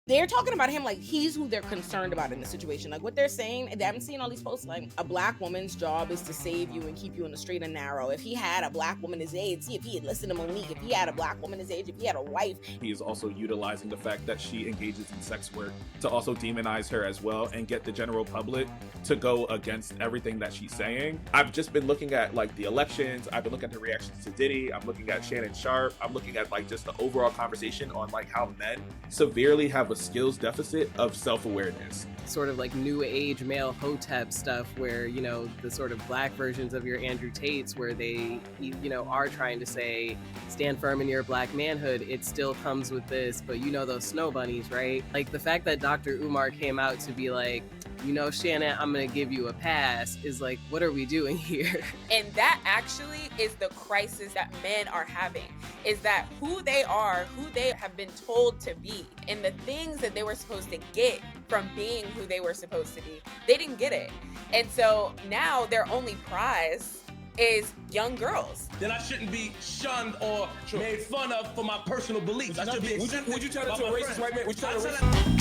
they're talking about him like he's who they're concerned about in the situation. Like what they're saying, they haven't seen all these posts like a black woman's job is to save you and keep you in the straight and narrow. If he had a black woman his age, see if he had listened to Monique, if he had a black woman his age, if he had a wife. He is also utilizing the fact that she engages in sex work to also demonize her as well and get the general public to go against everything that she's saying. I've just been looking at like the elections, I've been looking at the reactions to Diddy, I'm looking at Shannon Sharpe, I'm looking at like just the overall conversation on like how men severely have a skills deficit of self-awareness. Sort of like new age male hotep stuff where, you know, the sort of black versions of your Andrew Tates where they, you know, are trying to say, stand firm in your black manhood. It still comes with this, but you know those snow bunnies, right? Like the fact that Dr. Umar came out to be like, you know, Shannon, I'm going to give you a pass is like, what are we doing here? And that actually is the crisis that men are having, is that who they are, who they have been told to be, and the things that they were supposed to get from being who they were supposed to be, they didn't get it. And so now their only prize is young girls. Then I shouldn't be shunned or made fun of for my personal beliefs. I should be Would you turn into a racist white man? Would you turn into a racist?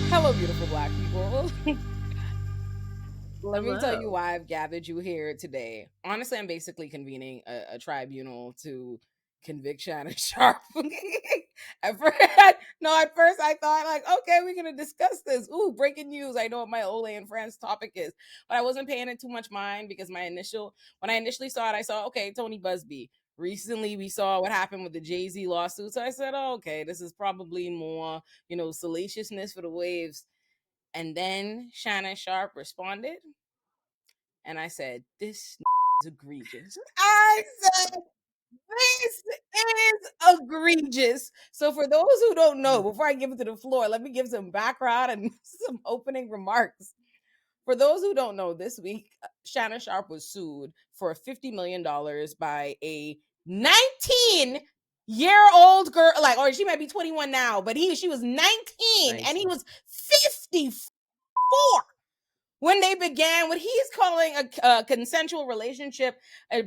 Hello, beautiful black people. Let me tell Hello. you why I've gathered you here today. Honestly, I'm basically convening a tribunal to convict Shannon Sharpe. At first I thought like, okay, we're gonna discuss this. Ooh, breaking news. I know what my Olay and Friends topic is, but I wasn't paying it too much mind because when I initially saw it, I saw, okay, Tony Busby. Recently, we saw what happened with the Jay-Z lawsuit. So I said, oh, okay, this is probably more, salaciousness for the waves. And then Shannon Sharpe responded, and I said, this is egregious. I said, this is egregious. So for those who don't know, before I give it to the floor, let me give some background and some opening remarks. For those who don't know, this week, Shannon Sharpe was sued for $50 million by a 19-year-old girl, or she might be 21 now, but she was 19 and he was 54 when they began what he's calling a consensual relationship,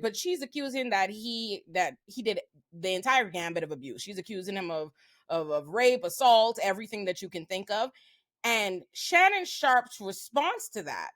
but she's accusing that he did the entire gambit of abuse. She's accusing him of rape, assault, everything that you can think of. And Shannon Sharpe's response to that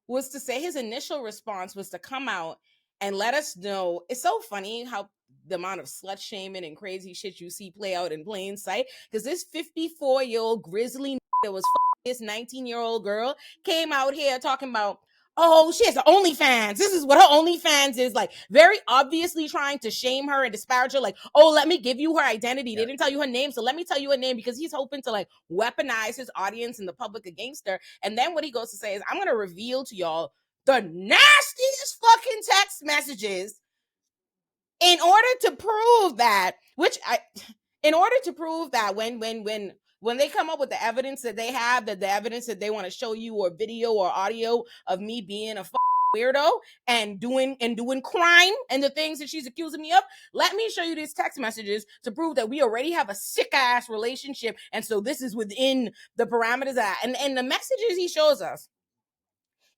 was to say, his initial response was to come out and let us know. It's so funny how the amount of slut shaming and crazy shit you see play out in plain sight, because this 54-year-old grizzly that was this 19-year-old girl came out here talking about, oh, she has an OnlyFans. This is what her OnlyFans is, like very obviously trying to shame her and disparage her. Like, oh, let me give you her identity. They didn't tell you her name, so let me tell you her name, because he's hoping to like weaponize his audience and the public against her. And then what he goes to say is, I'm going to reveal to y'all the nastiest fucking text messages in order to prove that, when they come up with the evidence that they have, that the evidence that they want to show you, or video or audio of me being a weirdo and doing crime and the things that she's accusing me of, let me show you these text messages to prove that we already have a sick ass relationship, and so this is within the parameters of that. And the messages he shows us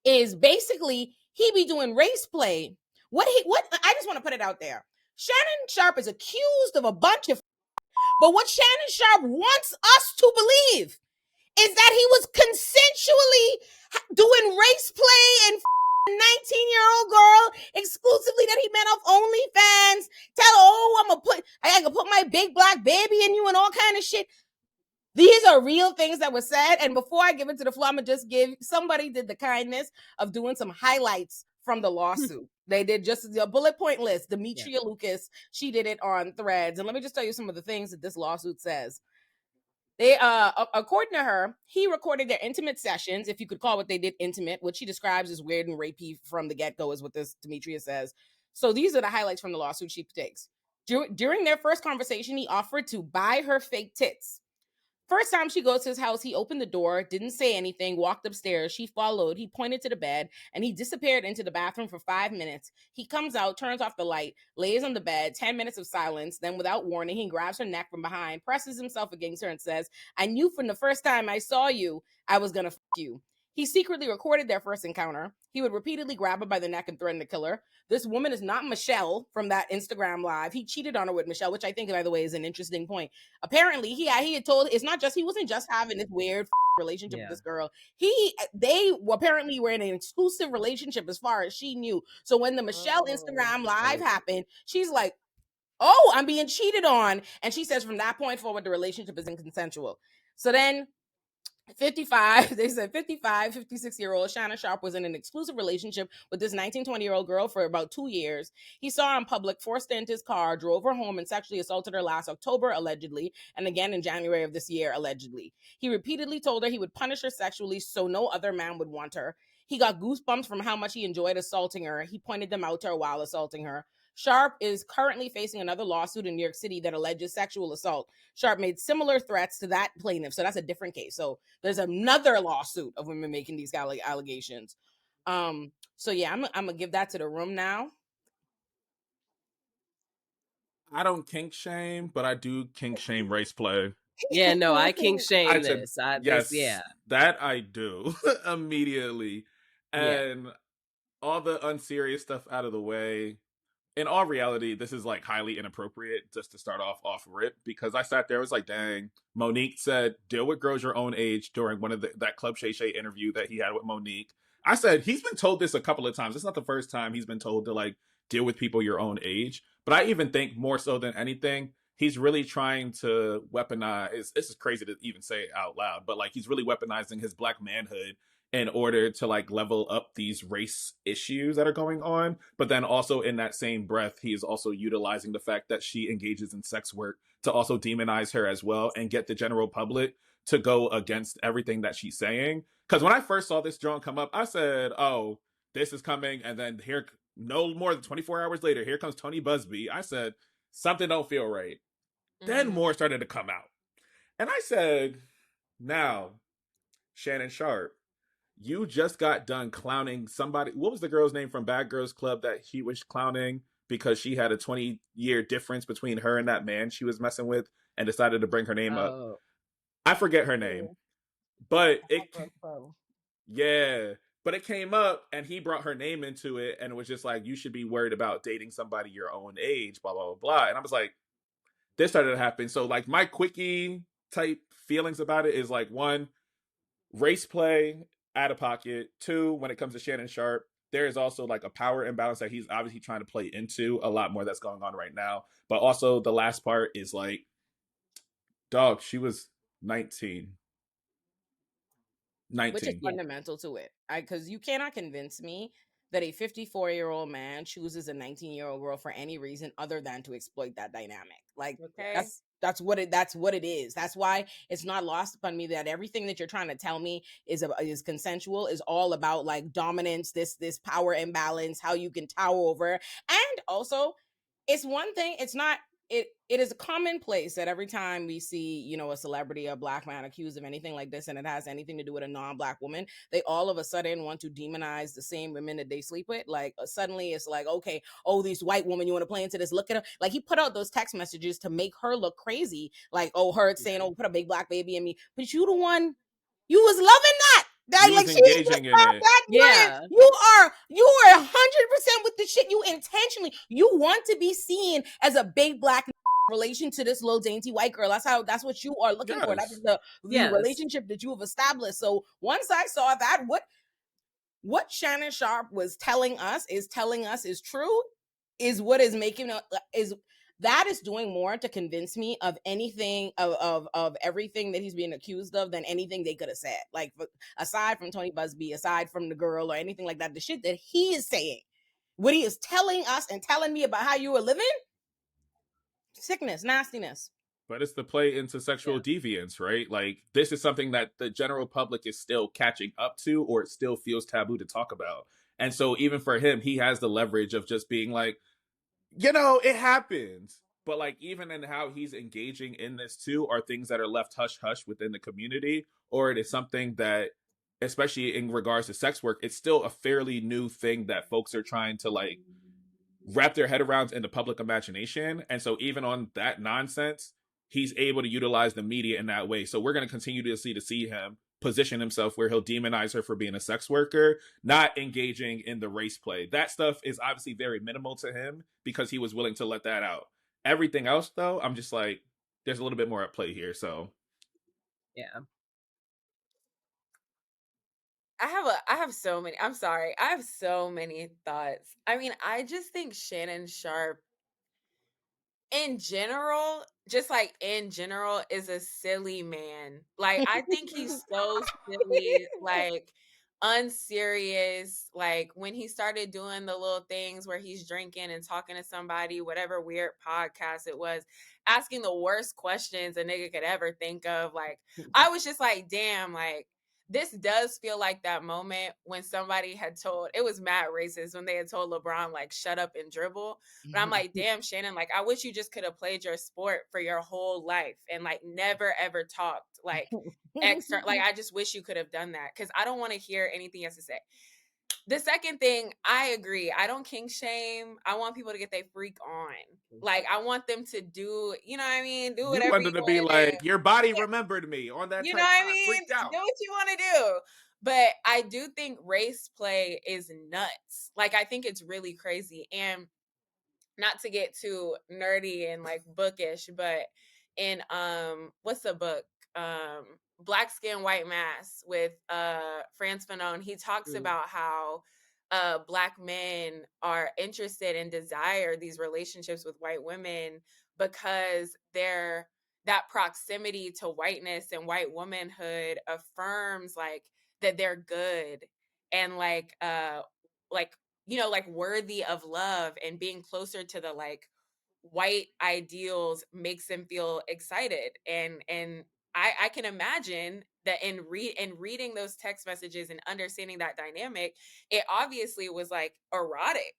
is basically he be doing race play. What I just want to put it out there. Shannon Sharpe is accused of a bunch of, but what Shannon Sharpe wants us to believe is that he was consensually doing race play and 19-year-old girl exclusively, that he met off OnlyFans. Tell her, oh, I gotta put my big black baby in you and all kind of shit. These are real things that were said. And before I give it to the floor, I'm gonna just somebody did the kindness of doing some highlights from the lawsuit. They did just a bullet point list. Demetria Lucas, she did it on Threads. And let me just tell you some of the things that this lawsuit says. They, according to her, he recorded their intimate sessions, if you could call what they did intimate, which she describes as weird and rapey from the get-go, is what this Demetria says. So these are the highlights from the lawsuit she takes. During their first conversation, he offered to buy her fake tits. First time she goes to his house, he opened the door, didn't say anything, walked upstairs. She followed. He pointed to the bed, and he disappeared into the bathroom for 5 minutes. He comes out, turns off the light, lays on the bed, 10 minutes of silence. Then, without warning, he grabs her neck from behind, presses himself against her, and says, I knew from the first time I saw you, I was going to fuck you. He secretly recorded their first encounter. He would repeatedly grab her by the neck and threaten to kill her. This woman is not Michelle from that Instagram live. He cheated on her with Michelle, which I think, by the way, is an interesting point. Apparently, he had told, it's not just, he wasn't just having this weird relationship with this girl. They apparently were in an exclusive relationship as far as she knew. So when the Michelle Instagram live happened, she's like, oh, I'm being cheated on. And she says from that point forward, the relationship is inconsensual. So then 55, they said 56-year-old Shannon Sharpe was in an exclusive relationship with this 19-20-year-old girl for about 2 years. He saw her in public, forced her into his car, drove her home, and sexually assaulted her last October, allegedly, and again in January of this year, allegedly. He repeatedly told her he would punish her sexually so no other man would want her. He got goosebumps from how much he enjoyed assaulting her. He pointed them out to her while assaulting her. Sharpe is currently facing another lawsuit in New York City that alleges sexual assault. Sharpe made similar threats to that plaintiff, so that's a different case. So there's another lawsuit of women making these allegations. So yeah, I'm gonna give that to the room now. I don't kink shame, but I do kink shame race play. Yeah, no, I kink shame this. That I do immediately. And all the unserious stuff out of the way. In all reality, this is like highly inappropriate just to start off rip, because I sat there, I was like, dang. Monique said, deal with girls your own age during one of that Club Shay Shay interview that he had with Monique. I said, he's been told this a couple of times. It's not the first time he's been told to like deal with people your own age. But I even think more so than anything, he's really trying to weaponize, this is crazy to even say it out loud, but like he's really weaponizing his black manhood in order to like level up these race issues that are going on. But then also in that same breath, he is also utilizing the fact that she engages in sex work to also demonize her as well and get the general public to go against everything that she's saying. Because when I first saw this drone come up, I said, oh, this is coming. And then here, no more than 24 hours later, here comes Tony Busby. I said, something don't feel right. Then more started to come out. And I said, now, Shannon Sharpe, you just got done clowning somebody. What was the girl's name from Bad Girls Club that she was clowning because she had a 20-year difference between her and that man she was messing with and decided to bring her name up? I forget her name. But it came up and he brought her name into it and it was just like, you should be worried about dating somebody your own age, blah, blah, blah, blah. And I was like, this started to happen. So like my quickie type feelings about it is like, one, race play, out of pocket. Two, when it comes to Shannon Sharpe, there is also like a power imbalance that he's obviously trying to play into, a lot more that's going on right now. But also the last part is like, dog, she was 19. Which is fundamental to it. Because you cannot convince me that a 54-year-old man chooses a 19-year-old girl for any reason other than to exploit that dynamic. Like, that's what it is. That's why it's not lost upon me that everything that you're trying to tell me is consensual, is all about like dominance, this power imbalance, how you can tower over. And also, it's one thing, it's not, it is a commonplace that every time we see, a celebrity, a black man accused of anything like this, and it has anything to do with a non-black woman, they all of a sudden want to demonize the same women that they sleep with. Like suddenly it's like, okay, oh, these white women, you want to play into this? Look at her. Like he put out those text messages to make her look crazy. Like, oh, her saying, oh, put a big black baby in me. But you the one, you was loving that. That you like was engaging in it. You are 100% with the shit. You intentionally, you want to be seen as a big black relation to this little dainty white girl. That's what you are looking for. That is the relationship that you have established. So once I saw that, what Shannon Sharpe was telling us is true, is what is making that is doing more to convince me of anything of everything that he's being accused of than anything they could have said. Like aside from Tony Busby, aside from the girl or anything like that, the shit that he is saying, what he is telling us and telling me about how you were living, sickness, nastiness. But it's the play into sexual deviance, right? Like this is something that the general public is still catching up to, or it still feels taboo to talk about. And so even for him, he has the leverage of just being like, it happens. But like even in how he's engaging in this too are things that are left hush hush within the community, or it is something that, especially in regards to sex work, it's still a fairly new thing that folks are trying to like wrap their head around in the public imagination. And so even on that nonsense, he's able to utilize the media in that way. So we're going to continue to see him position himself where he'll demonize her for being a sex worker, not engaging in the race play. That stuff is obviously very minimal to him because he was willing to let that out. Everything else, though, I'm just like, there's a little bit more at play here. So Yeah. I have so many. I'm sorry. I have so many thoughts. I mean, I just think Shannon Sharpe in general, just like in general, is a silly man. Like, I think he's so silly, like unserious. Like when he started doing the little things where he's drinking and talking to somebody, whatever weird podcast it was, asking the worst questions a nigga could ever think of. Like, I was just like, damn, like this does feel like that moment when somebody had told, it was mad racist when they had told LeBron like shut up and dribble. But I'm like, damn, Shannon, like, I wish you just could have played your sport for your whole life and like never ever talked like extra. Like, I just wish you could have done that because I don't want to hear anything he has to say. The second thing, I agree. I don't kink shame. I want people to get their freak on. Like, I want them to do, you know what I mean? Do you whatever wanted you to be want to do. like, your body remembered me on that You type know what I time, mean? freaked out. Do what you want to do. But I do think race play is nuts. Like, I think it's really crazy. And not to get too nerdy and like bookish, but in what's the book? Black Skin White Mass with Frantz Fanon, he talks about how black men are interested and desire these relationships with white women because they're that proximity to whiteness and white womanhood affirms like that they're good and like you know, like worthy of love, and being closer to the like white ideals makes them feel excited. And I can imagine that in reading those text messages and understanding that dynamic, it obviously was like erotic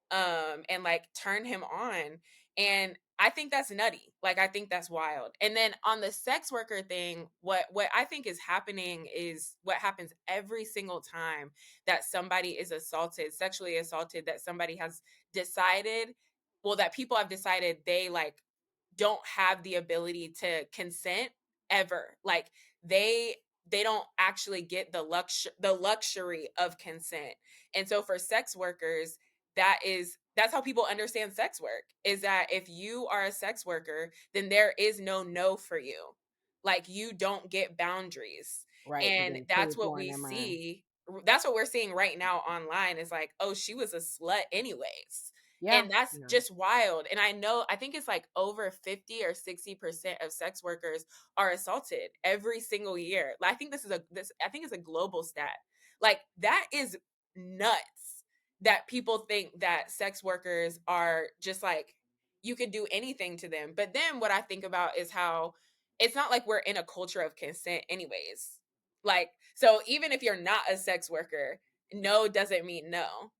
and like turned him on. And I think that's nutty. Like, I think that's wild. And then on the sex worker thing, what I think is happening is what happens every single time that somebody is assaulted, sexually assaulted, that somebody has decided, well, that people have decided they like don't have the ability to consent ever. Like they don't actually get the luxury of consent. And so for sex workers, that's how people understand sex work, is that if you are a sex worker, then there is no for you. Like, you don't get boundaries. Right. And that's what we see. That's what we're seeing right now online, is like, oh, she was a slut anyways. Yeah. And that's just wild. And I think it's like over 50 or 60% of sex workers are assaulted every single year. I think I think it's a global stat. Like, that is nuts, that people think that sex workers are just like, you could do anything to them. But then what I think about is how it's not like we're in a culture of consent anyways. Like, so even if you're not a sex worker, no doesn't mean no.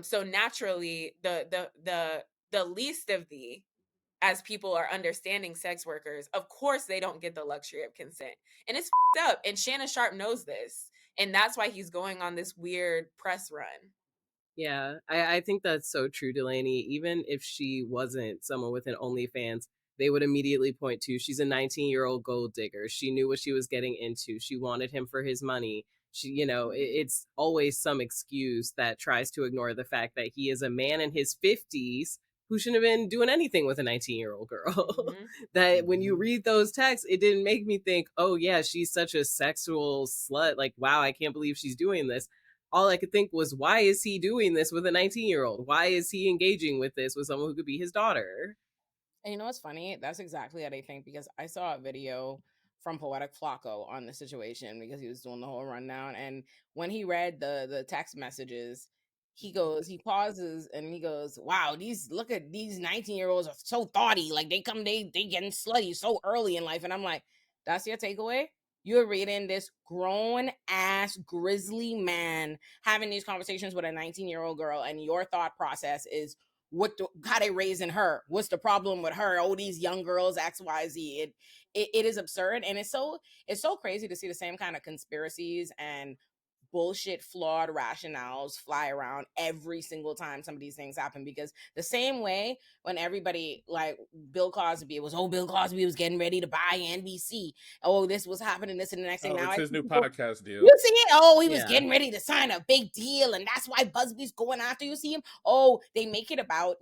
So naturally, the least of thee, as people are understanding sex workers, of course they don't get the luxury of consent, and it's up. And Shannon Sharpe knows this, and that's why he's going on this weird press run. Yeah, I think that's so true, Delaney. Even if she wasn't someone with an OnlyFans, they would immediately point to, she's a 19-year-old gold digger. She knew what she was getting into. She wanted him for his money. She, it's always some excuse that tries to ignore the fact that he is a man in his 50s who shouldn't have been doing anything with a 19-year-old girl. That when you read those texts, it didn't make me think, oh yeah, she's such a sexual slut. Like, wow, I can't believe she's doing this. All I could think was, why is he doing this with a 19-year-old? Why is he engaging with this with someone who could be his daughter? And you know what's funny? That's exactly what I think, because I saw a video from Poetic Flacco on the situation because he was doing the whole rundown. And when he read the text messages, he pauses and he goes, wow, look at these 19-year-olds are so thoughty. Like, they getting slutty so early in life. And I'm like, that's your takeaway? You're reading this grown ass grizzly man having these conversations with a 19-year-old girl, and your thought process is, how they raising her? What's the problem with her? Oh, these young girls, XYZ. It is absurd, and it's so crazy to see the same kind of conspiracies and bullshit, flawed rationales fly around every single time some of these things happen. Because the same way when everybody, like Bill Cosby, it was, oh, Bill Cosby was getting ready to buy NBC. Oh, this was happening, this and the next thing. Oh, Now it's I his see new people, podcast deal. you see it? Oh, he was Yeah. getting ready to sign a big deal, and that's why Busby's going after you. See him? Oh, they make it about,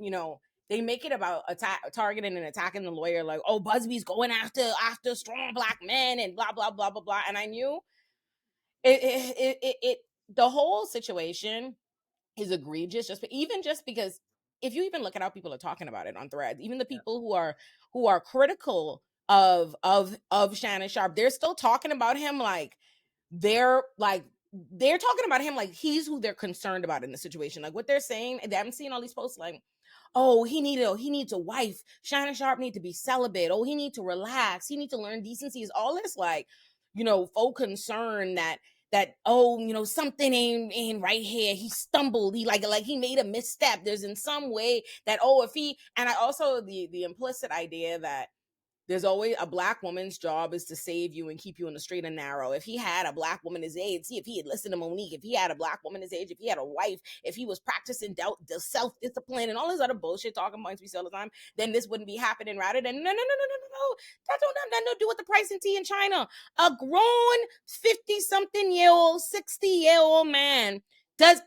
they make it about targeting and attacking the lawyer, like, oh, Busby's going after strong black men and blah blah blah blah blah. And I knew it the whole situation is egregious, just because if you even look at how people are talking about it on threads, even the people who are critical of Shannon Sharpe, they're still talking about him they're talking about him like he's who they're concerned about in the situation. Like what they're saying, I'm seeing all these posts like, oh, he needs a wife. Shannon Sharpe need to be celibate. Oh, he need to relax. He need to learn decency. Is all this like, faux concern that oh, something ain't right here. He stumbled. He like he made a misstep. There's in some way that, oh, if he, and I also the implicit idea that there's always a black woman's job is to save you and keep you in the straight and narrow. If he had a black woman his age, see if he had listened to Monique, if he had a black woman his age, if he had a wife, if he was practicing self-discipline and all this other bullshit talking points we see all the time, then this wouldn't be happening. Rather than no. That don't have nothing to do with the price of tea in China. A grown 50-something-year-old, 60-year-old man doesn't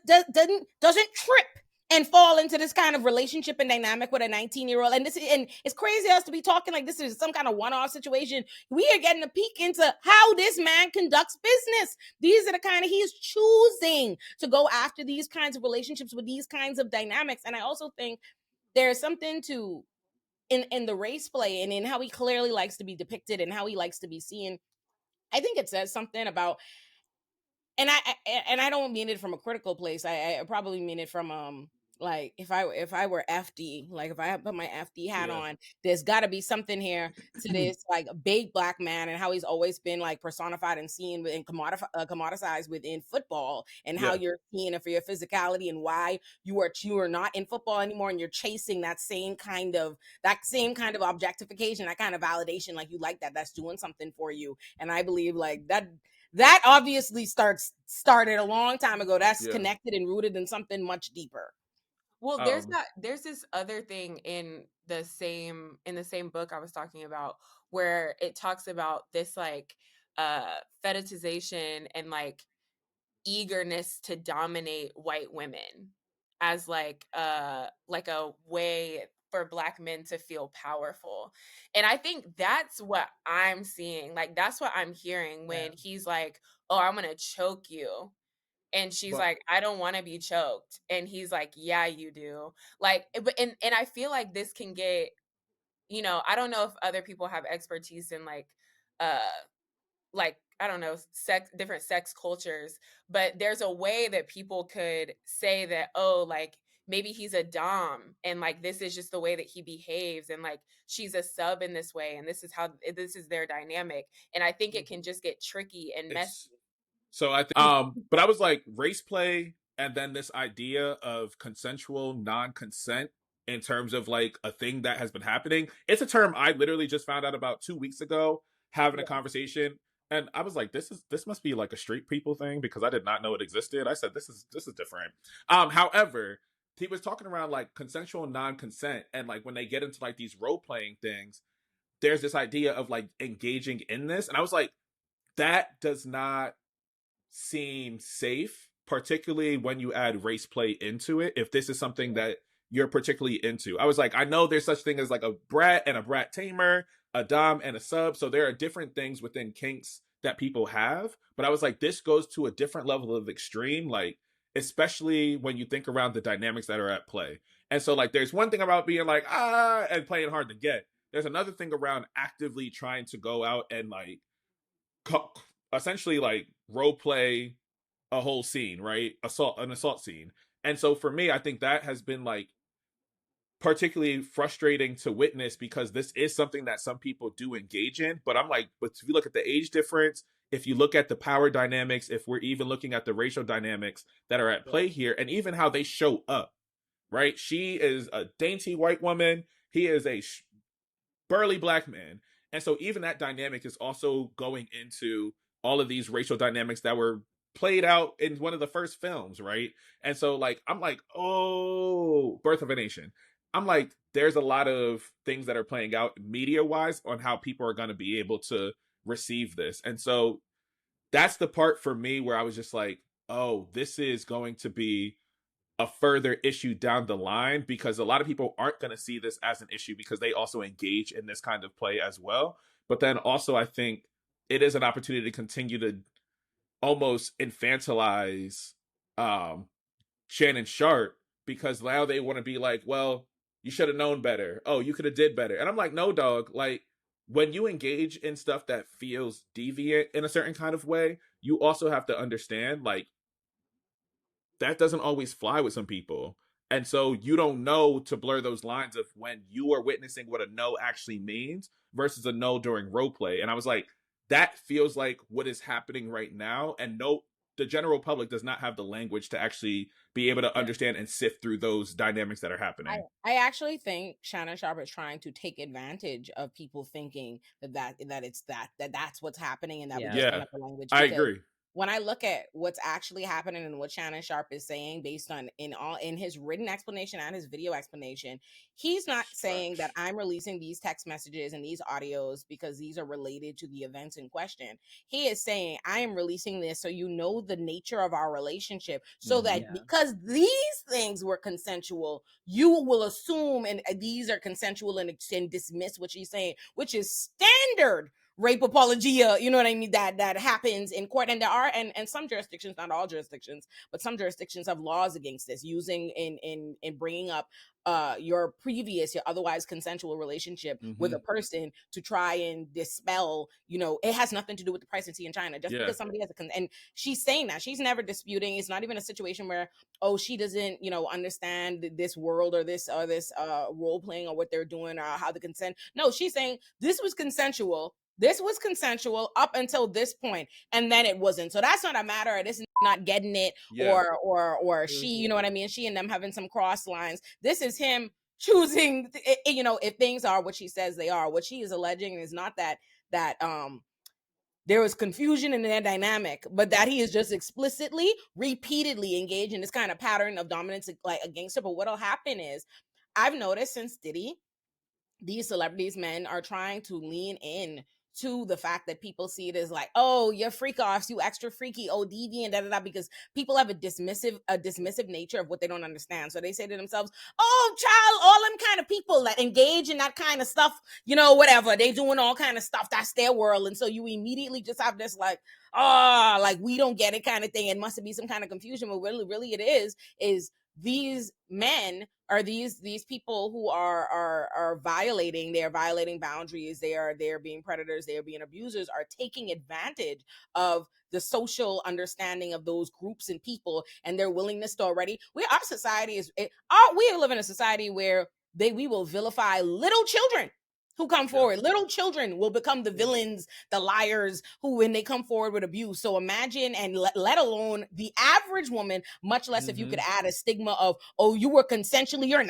trip and fall into this kind of relationship and dynamic with a 19-year-old. And it's crazy us to be talking like this is some kind of one-off situation. We are getting a peek into how this man conducts business. These are the kind of, he's choosing to go after these kinds of relationships with these kinds of dynamics. And I also think there's something to in the race play and in how he clearly likes to be depicted and how he likes to be seen. I think it says something about, and I don't mean it from a critical place. I probably mean it from like if I were FD, like if I had put my FD hat on, there's got to be something here to this like big black man and how he's always been like personified and seen and commoditized within football, and how you're seeing it for your physicality and why you are not in football anymore, and you're chasing that same kind of objectification, that kind of validation, like you like that's doing something for you. And I believe like that obviously started a long time ago. That's connected and rooted in something much deeper. Well, there's this other thing in the same book I was talking about, where it talks about this like fetishization and like eagerness to dominate white women as like a way for black men to feel powerful. And I think that's what I'm seeing. Like that's what I'm hearing when he's like, "Oh, I'm going to choke you." And she's like, "I don't want to be choked." And he's like, "Yeah, you do." Like, and I feel like this can get, I don't know if other people have expertise in like I don't know, different sex cultures, but there's a way that people could say that, oh, like maybe he's a dom and like this is just the way that he behaves, and like she's a sub in this way, and this is their dynamic. And I think it can just get tricky and messy. So I think, but I was like race play, and then this idea of consensual non-consent in terms of like a thing that has been happening. It's a term I literally just found out about 2 weeks ago, having a conversation, and I was like, this must be like a street people thing, because I did not know it existed. I said, this is different. However, he was talking around like consensual non-consent, and like when they get into like these role playing things, there's this idea of like engaging in this, and I was like, that does not seem safe, particularly when you add race play into it, if this is something that you're particularly into. I was like, I know there's such thing as like a brat and a brat tamer, a dom and a sub, so there are different things within kinks that people have, but I was like, this goes to a different level of extreme, like especially when you think around the dynamics that are at play. And so like there's one thing about being like and playing hard to get, there's another thing around actively trying to go out and like essentially like role play a whole scene, right? An assault scene. And so for me, I think that has been like particularly frustrating to witness, because this is something that some people do engage in. But I'm like, but if you look at the age difference, if you look at the power dynamics, if we're even looking at the racial dynamics that are at play here, and even how they show up, right? She is a dainty white woman. He is a burly black man. And so even that dynamic is also going into all of these racial dynamics that were played out in one of the first films, right? And so like I'm like, oh, Birth of a Nation. I'm like, there's a lot of things that are playing out media wise on how people are going to be able to receive this. And so that's the part for me where I was just like, oh, this is going to be a further issue down the line, because a lot of people aren't going to see this as an issue because they also engage in this kind of play as well. But then also I think it is an opportunity to continue to almost infantilize um Shannon Sharpe, because now they want to be like, well, you should have known better. Oh, you could have did better. And I'm like, no, dog. Like, when you engage in stuff that feels deviant in a certain kind of way, you also have to understand, like, that doesn't always fly with some people. And so you don't know to blur those lines of when you are witnessing what a no actually means versus a no during role play. And I was like, that feels like what is happening right now. And no, the general public does not have the language to actually be able to understand and sift through those dynamics that are happening. I actually think Shannon Sharpe is trying to take advantage of people thinking that that's what's happening, and that we just don't Yeah, have the language. I Because agree. when I look at what's actually happening and what Shannon Sharpe is saying, based on in his written explanation and his video explanation, he's not saying that I'm releasing these text messages and these audios because these are related to the events in question. He is saying I am releasing this so you know the nature of our relationship, so that Yeah. because these things were consensual, you will assume and these are consensual and dismiss what she's saying, which is standard rape apologia, you know what I mean, that happens in court. And there are and some jurisdictions, not all jurisdictions, but some jurisdictions have laws against this, using in bringing up your otherwise consensual relationship with a person to try and dispel, it has nothing to do with the presidency in China. Just because somebody has and she's saying that she's never disputing. It's not even a situation where, oh, she doesn't understand this world or this role playing or what they're doing or how the consent. No, she's saying this was consensual. This was consensual up until this point, and then it wasn't. So that's not a matter of this not getting it, or she, you know what I mean? She and them having some cross lines. This is him choosing, if things are what she says they are. What she is alleging is not that there was confusion in their dynamic, but that he is just explicitly, repeatedly engaged in this kind of pattern of dominance, like against her. But what'll happen is, I've noticed since Diddy, these celebrities, men, are trying to lean in to the fact that people see it as like, oh, you're freak offs, you extra freaky, oh, deviant, da da da, because people have a dismissive nature of what they don't understand. So they say to themselves, oh, child, all them kind of people that engage in that kind of stuff, whatever, they doing all kind of stuff, that's their world. And so you immediately just have this like, oh, like we don't get it kind of thing. It must be some kind of confusion, but really it is these men are these people who are violating, they're violating boundaries, they're being predators, they're being abusers, are taking advantage of the social understanding of those groups and people and their willingness to already, our society is, we live in a society where we will vilify little children who come forward. Little children will become the villains, the liars, who, when they come forward with abuse. So imagine, and let alone the average woman, much less if you could add a stigma of, oh, you were consensually, you have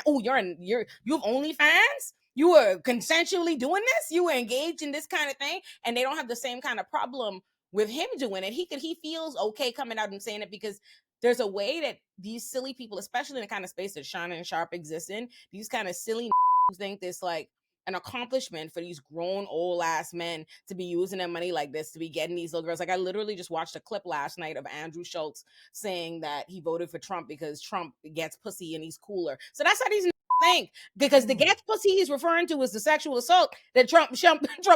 OnlyFans? You were consensually doing this? You were engaged in this kind of thing? And they don't have the same kind of problem with him doing it. He feels okay coming out and saying it, because there's a way that these silly people, especially in the kind of space that Shannon and Sharpe exist in, these kind of silly think this like an accomplishment for these grown old ass men to be using their money like this, to be getting these little girls. Like, I literally just watched a clip last night of Andrew Schultz saying that he voted for Trump because Trump gets pussy and he's cooler. So that's how these think, because the gets pussy he's referring to is the sexual assault that Trump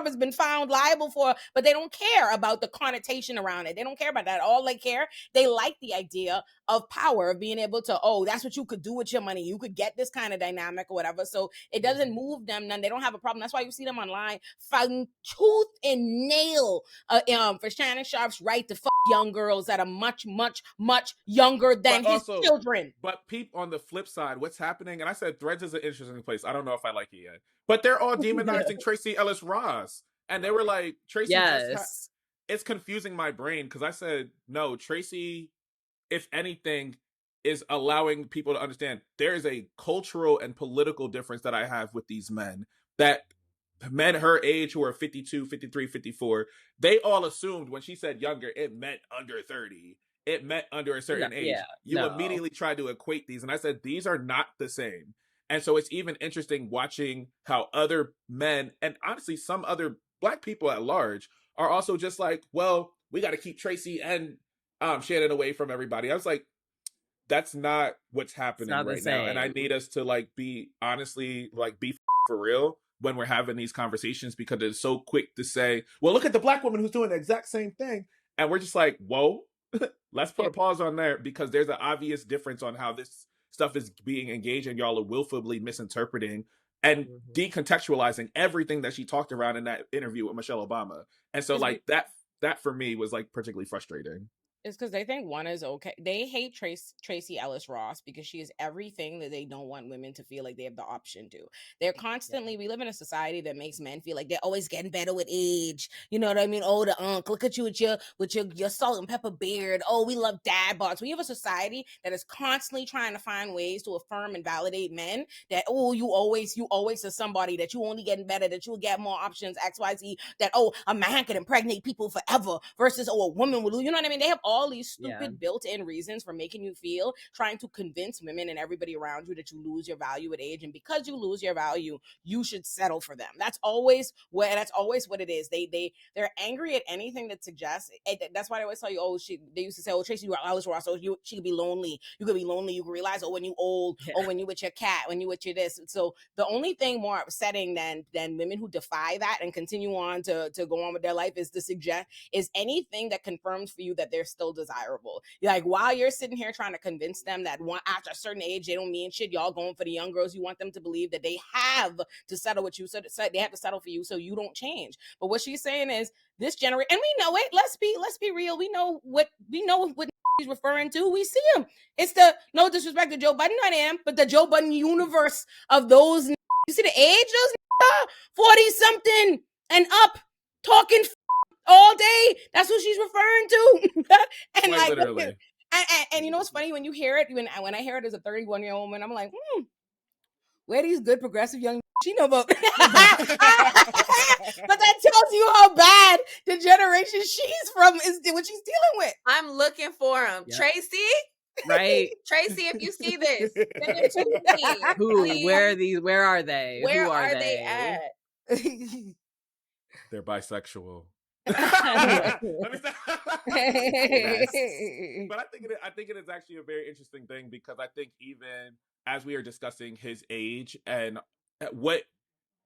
has been found liable for, but they don't care about the connotation around it. They don't care about that. All they care, they like the idea of power, of being able to, oh, that's what you could do with your money. You could get this kind of dynamic or whatever. So it doesn't move them none. They don't have a problem. That's why you see them online fighting tooth and nail for Shannon Sharpe's right to fuck young girls that are much, much, much younger than his children. But on the flip side, what's happening, and I said Threads is an interesting place. I don't know if I like it yet. But they're all demonizing Tracy Ellis Ross. And they were like, Tracy, it's confusing my brain, because I said, no, Tracy, if anything, is allowing people to understand there is a cultural and political difference that I have with these men, that men her age who are 52, 53, 54, they all assumed when she said younger, it meant under 30. it meant under a certain age. Yeah, You no. immediately try to equate these. And I said, these are not the same. And so it's even interesting watching how other men, and honestly, some other Black people at large, are also just like, well, we got to keep Tracy and Shannon away from everybody. I was like, that's not what's happening not the right now. And I same. need us to like be honestly, like be for real when we're having these conversations, because it's so quick to say, well, look at the Black woman who's doing the exact same thing. And we're just like, whoa, let's put a pause on there, because there's an obvious difference on how this stuff is being engaged, and y'all are willfully misinterpreting and decontextualizing everything that she talked around in that interview with Michelle Obama. And so like that for me was like particularly frustrating. It's because they think one is okay. They hate Tracy Ellis Ross because she is everything that they don't want women to feel like they have the option to. They're constantly, we live in a society that makes men feel like they're always getting better with age. You know what I mean? Oh, the look at you with your salt and pepper beard. Oh, we love dad bods. We have a society that is constantly trying to find ways to affirm and validate men that, oh, you always are somebody, that you only getting better, that you'll get more options, XYZ, that, oh, a man can impregnate people forever versus, oh, a woman will, you know what I mean? They have all these stupid built-in reasons for making you feel, trying to convince women and everybody around you that you lose your value at age, and because you lose your value, you should settle for them. That's always what it is. They're angry at anything that suggests. That's why they always tell you, oh, they used to say, oh, Tracy, you are Alice Ross, so she could be lonely. You could be lonely. You could realize, oh, when you old, oh, when you with your cat, when you with your this. So the only thing more upsetting than women who defy that and continue on to go on with their life is anything that confirms for you that they're still desirable. Like, while you're sitting here trying to convince them that after a certain age they don't mean shit, y'all going for the young girls, you want them to believe that they have to settle with you, so they have to settle for you so you don't change. But what she's saying is, this generation, and we know it, let's be real, we know what he's referring to. We see him. It's the, no disrespect to Joe Budden, I am, but the Joe Budden universe of those. You see the age, those 40 something and up talking all day. That's what she's referring to. And Quite like, literally. And you know what's funny, when you hear it, when I hear it as a 31-year-old woman, I'm like, where these good progressive young she know about. But that tells you how bad the generation she's from is what she's dealing with. I'm looking for him. Yep. Tracy? Right. Tracy, if you see this, send it to me. Who? Please. Where are these? Where are they? Where Who are they at? They're bisexual. Yes. But I think it is actually a very interesting thing, because I think even as we are discussing his age and what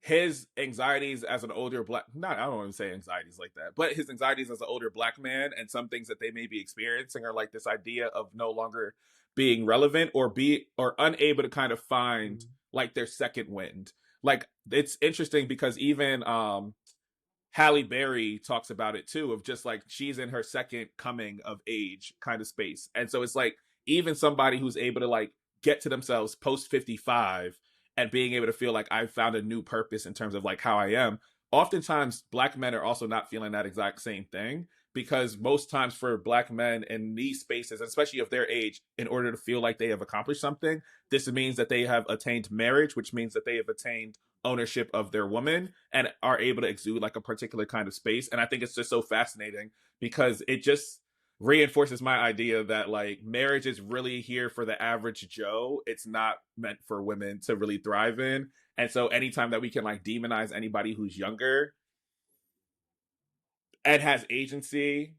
his anxieties as an older Black, I don't want to say anxieties like that, but his anxieties as an older Black man, and some things that they may be experiencing are like this idea of no longer being relevant or unable to kind of find like their second wind. Like, it's interesting because even Halle Berry talks about it too, of just like she's in her second coming of age kind of space. And so it's like, even somebody who's able to like get to themselves post 55 and being able to feel like I've found a new purpose in terms of like how I am, oftentimes Black men are also not feeling that exact same thing, because most times for Black men in these spaces, especially of their age, in order to feel like they have accomplished something, this means that they have attained marriage, which means that they have attained ownership of their woman and are able to exude like a particular kind of space. And I think it's just so fascinating, because it just reinforces my idea that like marriage is really here for the average Joe. It's not meant for women to really thrive in. And so anytime that we can like demonize anybody who's younger and has agency,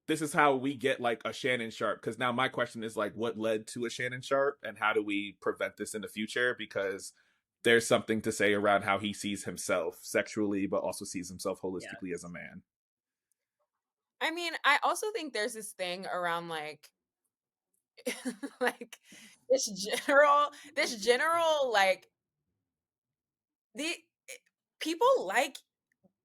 this is how we get like a Shannon Sharpe. Because now my question is like, what led to a Shannon Sharpe, and how do we prevent this in the future? Because there's something to say around how he sees himself sexually, but also sees himself holistically as a man. I mean, I also think there's this thing around like like this general like the people like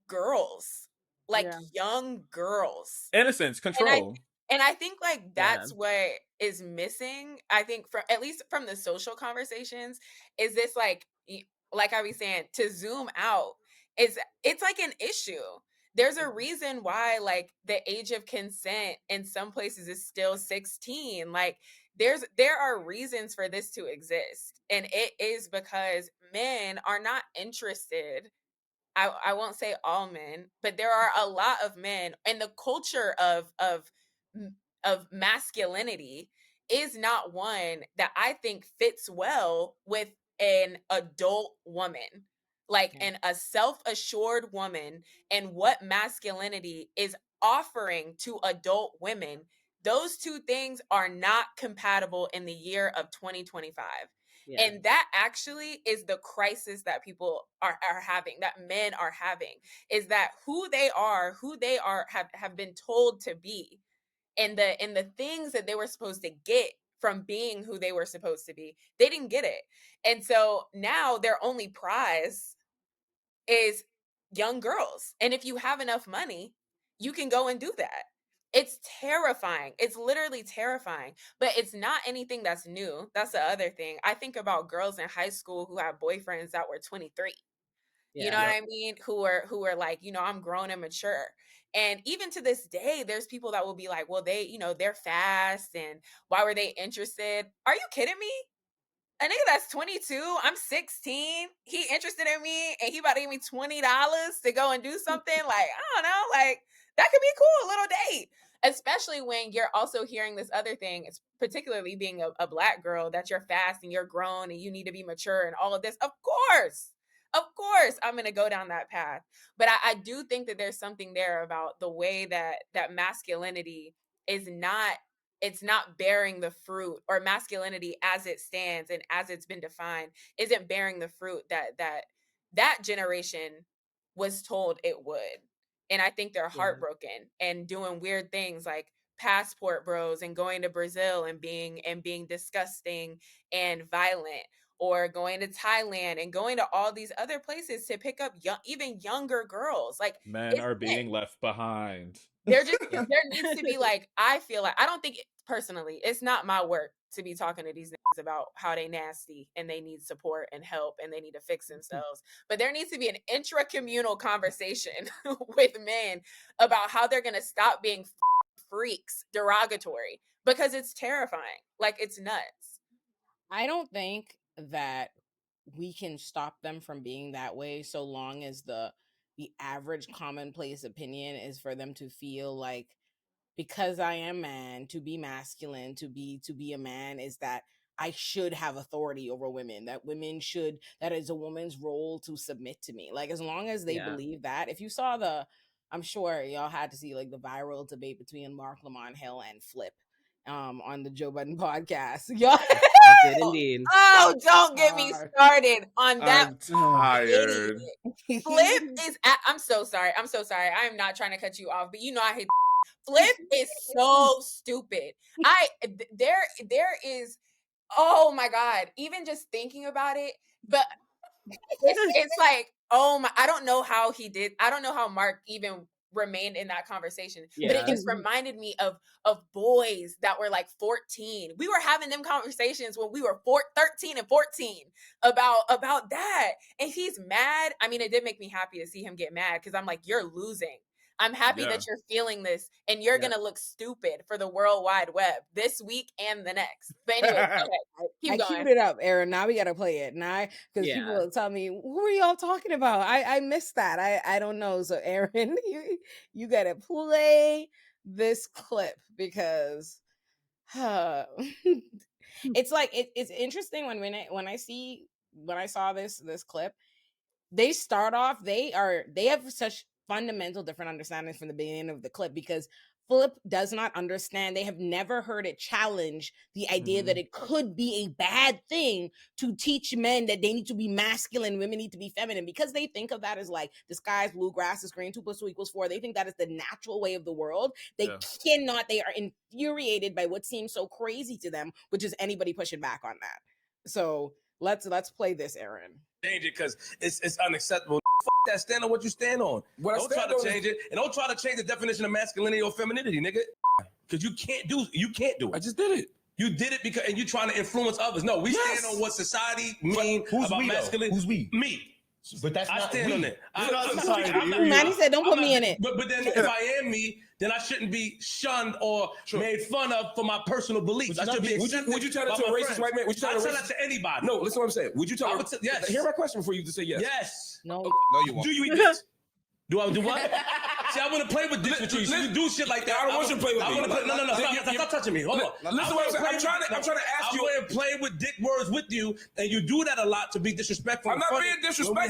girls, like young girls, innocence, control, and I think like that's what is missing. I think at least from the social conversations, is this like I was saying, to zoom out, it's like an issue. There's a reason why like the age of consent in some places is still 16. Like there are reasons for this to exist, and it is because men are not interested. I won't say all men, but there are a lot of men, and the culture of of masculinity is not one that I think fits well with an adult woman, like a self-assured woman, and what masculinity is offering to adult women. Those two things are not compatible in the year of 2025. Yeah. And that actually is the crisis that people are having, that men are having, is that who they are have been told to be, and the things that they were supposed to get from being who they were supposed to be, they didn't get it. And so now their only prize is young girls. And if you have enough money, you can go and do that. It's terrifying. It's literally terrifying, but it's not anything that's new. That's the other thing. I think about girls in high school who have boyfriends that were 23. You know what I mean? Who are like, I'm grown and mature. And even to this day, there's people that will be like, well, they're fast, and why were they interested? Are you kidding me? A nigga that's 22, I'm 16, he interested in me, and he about to give me $20 to go and do something. Like, I don't know, like, that could be cool, a little date. Especially when you're also hearing this other thing, it's particularly being a Black girl, that you're fast and you're grown and you need to be mature and all of this. Of course, I'm going to go down that path. But I do think that there's something there about the way that masculinity is not, it's not bearing the fruit, or masculinity as it stands and as it's been defined isn't bearing the fruit that generation was told it would. And I think they're heartbroken and doing weird things like passport bros and going to Brazil and being disgusting and violent, or going to Thailand and going to all these other places to pick up even younger girls. Like, men are being left behind. There needs to be, like, I feel like, I don't think personally, it's not my work to be talking to these niggas about how they nasty and they need support and help and they need to fix themselves. But there needs to be an intra-communal conversation with men about how they're going to stop being freaks, derogatory, because it's terrifying. Like, it's nuts. I don't think that we can stop them from being that way so long as the average commonplace opinion is for them to feel like, because I am man, to be masculine, to be a man, is that I should have authority over women, that is a woman's role to submit to me. Like, as long as they believe that. If you saw I'm sure y'all had to see, like, the viral debate between Mark Lamont Hill and Flip on the Joe Budden podcast. Y'all, I did indeed. Oh, don't get me started on that. I'm tired. Flip is, I'm so sorry. I am not trying to cut you off, but I hate Flip is so stupid. There is, oh my God, even just thinking about it, but it's like, oh my, I don't know how Mark even remained in that conversation, but it just reminded me of boys that were like 14. We were having them conversations when we were 13 and 14 about that, and he's mad. I mean, it did make me happy to see him get mad, because I'm like, you're losing. I'm happy that you're feeling this, and you're going to look stupid for the World Wide Web this week and the next. But anyway, keep going. I queued it up, Aaron. Now we got to play it. Now, because people tell me, who are y'all talking about? I missed that. I don't know. So, Aaron, you got to play this clip, because it's like, it's interesting when I saw this clip. They start off, they have such fundamental different understandings from the beginning of the clip, because Philip does not understand. They have never heard it challenge the idea that it could be a bad thing to teach men that they need to be masculine, women need to be feminine, because they think of that as like, the sky's blue, grass is green, 2 + 2 = 4. They think that is the natural way of the world. They are infuriated by what seems so crazy to them, which is anybody pushing back on that. So let's play this, Aaron. Change it, because it's unacceptable. That, stand on what you stand on. Don't try to change it, and don't try to change the definition of masculinity or femininity, nigga. Because you can't do it. I just did it. You did it because, and you trying to influence others. No, we stand on what society mean about masculinity. Who's we? Me. But that's not stand on it. Manny said, "Don't put me in it." But then, if I am me, then I shouldn't be shunned or made fun of for my personal beliefs. I should be accepted. Would you tell that to a racist white man? Would you tell that to anybody? No, listen to what I'm saying. Would you tell? Yes. Hear my question before you just say yes. Yes. No. No, you won't. Do you eat dicks? Do I do what? See, I want to play with dicks with you. You do shit like that. I don't want you to play with me. No. Stop touching me. Hold on. Listen, what I'm saying. I'm trying to ask you. I'm going to play with dick words with you, and you do that a lot to be disrespectful. I'm not being disrespectful.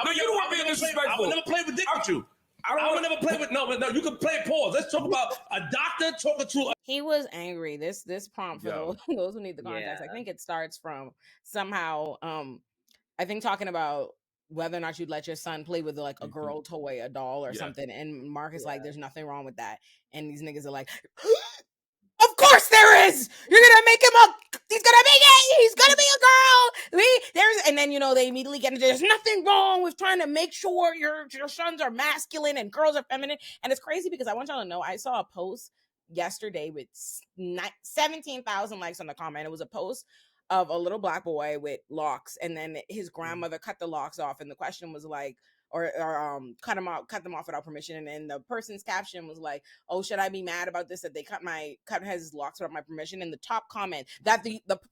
No, you don't want me disrespectful. I would never play with dick with you. I would never play with no. You can play pause. Let's talk about a doctor talking to. He was angry. This prompt for those who need the context. Yeah. I think it starts from somehow. I think talking about whether or not you'd let your son play with like a girl toy, a doll or something. And Mark is like, there's nothing wrong with that. And these niggas are like, of course there is. You're gonna make him he's gonna make it. He's gonna be a girl. And then they immediately get into there's nothing wrong with trying to make sure your sons are masculine and girls are feminine. And it's crazy because I want y'all to know I saw a post yesterday with 17,000 likes on the comment. It was a post of a little black boy with locks, and then his grandmother cut the locks off, and the question was like, or cut them off without permission, and then the person's caption was like, "Oh, should I be mad about this that they cut his locks without my permission?" And the top comment that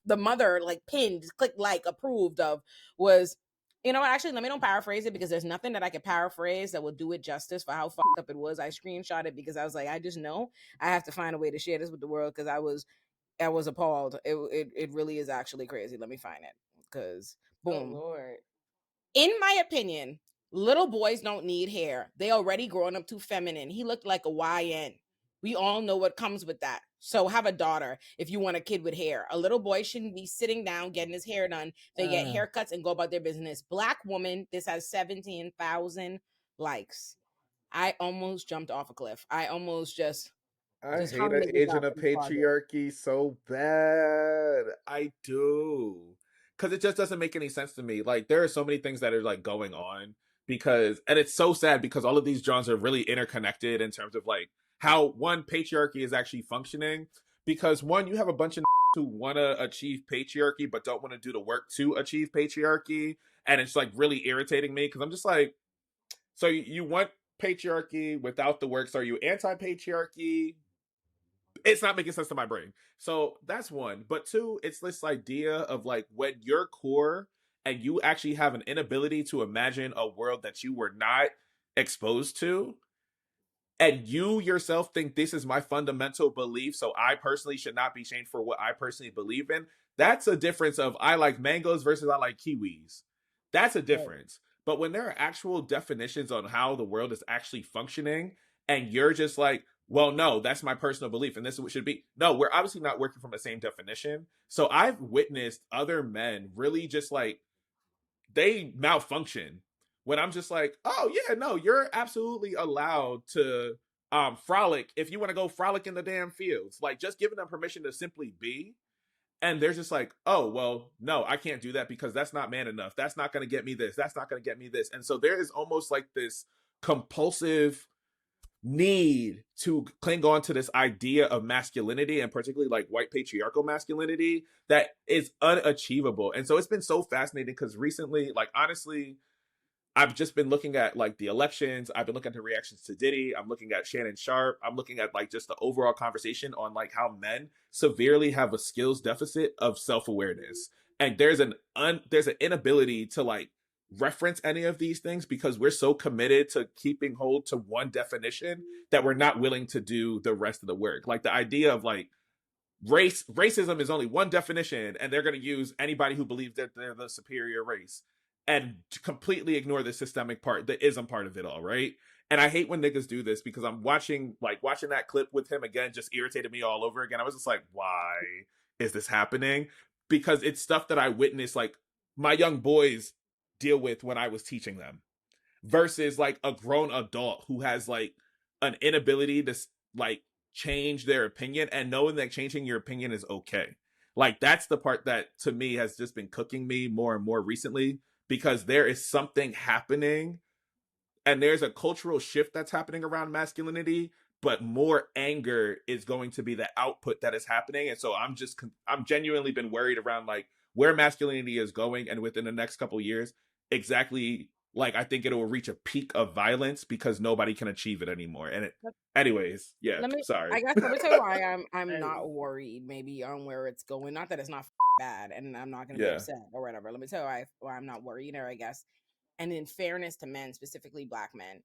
the mother like pinned, clicked like, approved of was, you know what? Actually, let me don't paraphrase it because there's nothing that I could paraphrase that will do it justice for how fucked up it was. I screenshot it because I was like, I just know I have to find a way to share this with the world because I was appalled. It really is actually crazy. Let me find it because boom. Oh, Lord. In my opinion, little boys don't need hair. They already grown up too feminine. He looked like a YN. We all know what comes with that. So have a daughter if you want a kid with hair. A little boy shouldn't be sitting down getting his hair done. They get haircuts and go about their business. Black woman, this has 17,000 likes. I almost jumped off a cliff. I almost just... I hate an age of patriarchy so bad. I do. Because it just doesn't make any sense to me. Like, there are so many things that are, like, going on. And it's so sad because all of these genres are really interconnected in terms of, like, how, one, patriarchy is actually functioning. Because, one, you have a bunch of who want to achieve patriarchy but don't want to do the work to achieve patriarchy. And it's, like, really irritating me because I'm just like, so you want patriarchy without the work. So are you anti-patriarchy? It's not making sense to my brain. So that's one. But two, it's this idea of like when you're core and you actually have an inability to imagine a world that you were not exposed to, and you yourself think this is my fundamental belief, so I personally should not be shamed for what I personally believe in. That's a difference of I like mangoes versus I like kiwis. That's a difference. But when there are actual definitions on how the world is actually functioning, and you're just like, well, no, that's my personal belief, and this is what it should be. No, we're obviously not working from the same definition. So I've witnessed other men really just like, they malfunction when I'm just like, oh yeah, no, you're absolutely allowed to frolic if you want to go frolic in the damn fields. Like, just giving them permission to simply be. And they're just like, oh, well, no, I can't do that because that's not man enough. That's not going to get me this. That's not going to get me this. And so there is almost like this compulsive need to cling on to this idea of masculinity, and particularly like white patriarchal masculinity, that is unachievable. And so it's been so fascinating because recently, like, honestly, I've just been looking at like the elections. I've been looking at the reactions to Diddy. I'm looking at Shannon Sharpe. I'm looking at like just the overall conversation on like how men severely have a skills deficit of self-awareness. And there's an inability to like reference any of these things because we're so committed to keeping hold to one definition that we're not willing to do the rest of the work. Like the idea of like racism is only one definition, and they're going to use anybody who believes that they're the superior race, and completely ignore the systemic part, the ism part of it all, right? And I hate when niggas do this because I'm watching that clip with him again just irritated me all over again. I was just like, why is this happening? Because it's stuff that I witnessed, like, my young boys deal with when I was teaching them, versus, like, a grown adult who has, like, an inability to, like, change their opinion and knowing that changing your opinion is okay. Like, that's the part that, to me, has just been cooking me more and more recently. Because there is something happening and there's a cultural shift that's happening around masculinity, but more anger is going to be the output that is happening. And so I'm genuinely been worried around like where masculinity is going. And within the next couple of years, exactly, like, I think it will reach a peak of violence because nobody can achieve it anymore. And anyways, yeah, sorry. I guess let me tell you why I'm not worried maybe on where it's going. Not that it's not bad and I'm not going to be upset or whatever. Let me tell you why I'm not worried, or I guess and in fairness to men, specifically Black men,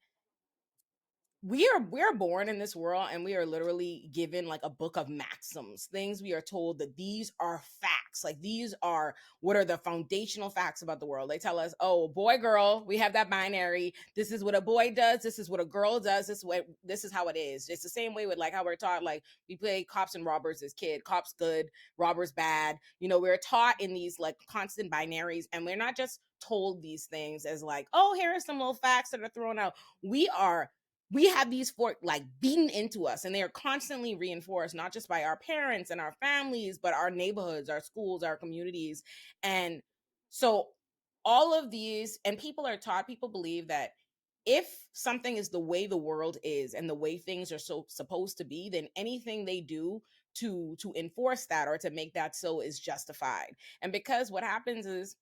we're born in this world and we are literally given like a book of maxims, things we are told that these are facts, like these are what are the foundational facts about the world. They tell us, oh, boy, girl, we have that binary. This is what a boy does, this is what a girl does, this is how it is. It's the same way with like how we're taught, like we play cops and robbers as kid, cops good, robbers bad. You know, we're taught in these like constant binaries, and we're not just told these things as like, oh, here are some little facts that are thrown out. We have these for like beaten into us, and they are constantly reinforced, not just by our parents and our families, but our neighborhoods, our schools, our communities. And so all of these, and people believe that if something is the way the world is and the way things are so supposed to be, then anything they do to enforce that or to make that so is justified. And because what happens is,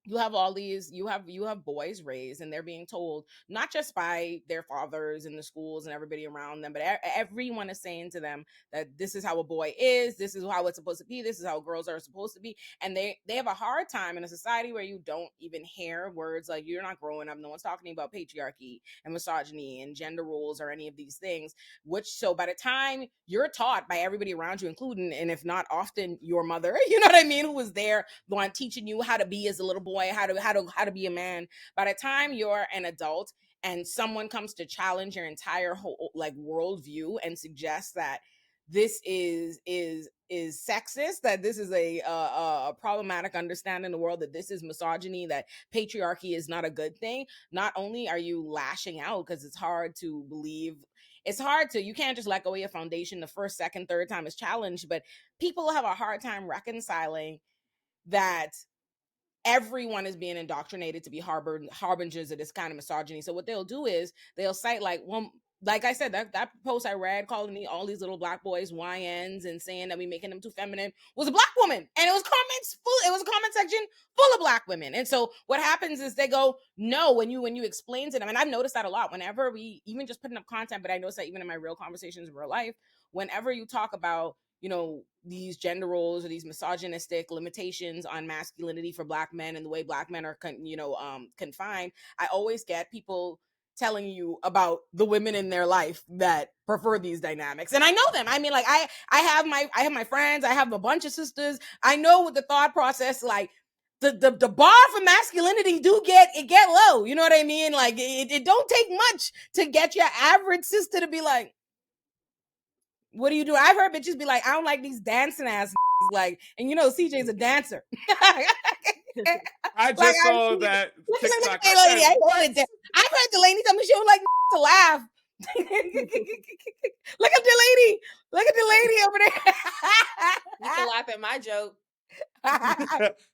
you have all these, you have boys raised, and they're being told, not just by their fathers and the schools and everybody around them, but everyone is saying to them that this is how a boy is, this is how it's supposed to be, this is how girls are supposed to be. And they have a hard time in a society where you don't even hear words like, you're not growing up, no one's talking about patriarchy and misogyny and gender roles or any of these things, so by the time you're taught by everybody around you, including, and if not often, your mother, you know what I mean, who was there, the one teaching you how to be as a little boy, how to be a man, by the time you're an adult and someone comes to challenge your entire whole like worldview and suggest that this is sexist, that this is a problematic understanding of the world, that this is misogyny, that patriarchy is not a good thing, not only are you lashing out, because it's hard to believe, you can't just let go of your foundation the first, second, third time it's challenged, but people have a hard time reconciling that everyone is being indoctrinated to be harbingers of this kind of misogyny. So what they'll do is they'll cite like, well, like I said, that post I read calling all these little Black boys YNs and saying that we making them too feminine was a Black woman, and it was a comment section full of Black women. And so what happens is they go, no, when you explain to them, and I've noticed that a lot whenever we even just putting up content, but I notice that even in my real conversations in real life, whenever you talk about, you know, these gender roles or these misogynistic limitations on masculinity for Black men and the way Black men are confined, I always get people telling you about the women in their life that prefer these dynamics. And I know them. I mean, like I have my friends, I have a bunch of sisters. I know what the thought process, like the bar for masculinity get low. You know what I mean? Like it don't take much to get your average sister to be like, what do you do? I've heard bitches be like, I don't like these dancing ass like, and you know, CJ's a dancer. I just saw that TikTok. I've heard the lady tell me she don't like to laugh. Look at the lady over there. You can laugh at my joke.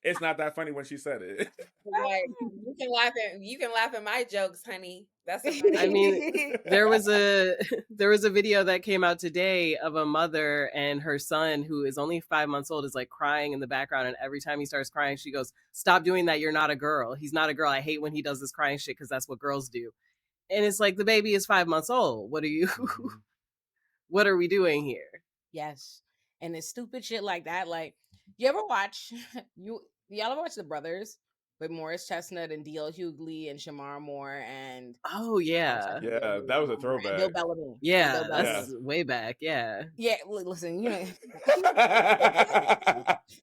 It's not that funny when she said it. Like, you can laugh at my jokes, honey. That's the funny. I mean, there was a video that came out today of a mother and her son, who is only 5 months old, is like crying in the background, and every time he starts crying, she goes, "Stop doing that. You're not a girl. He's not a girl. I hate when he does this crying shit because that's what girls do." And it's like, the baby is 5 months old. What are we doing here? Yes. And it's stupid shit like that. Like, you ever watch y'all ever watch The Brothers with Morris Chestnut and D.L. Hughley and Shamar Moore and oh yeah, that was a throwback. Bill Bellamy. Yeah, that's way back. Yeah. Listen, you know.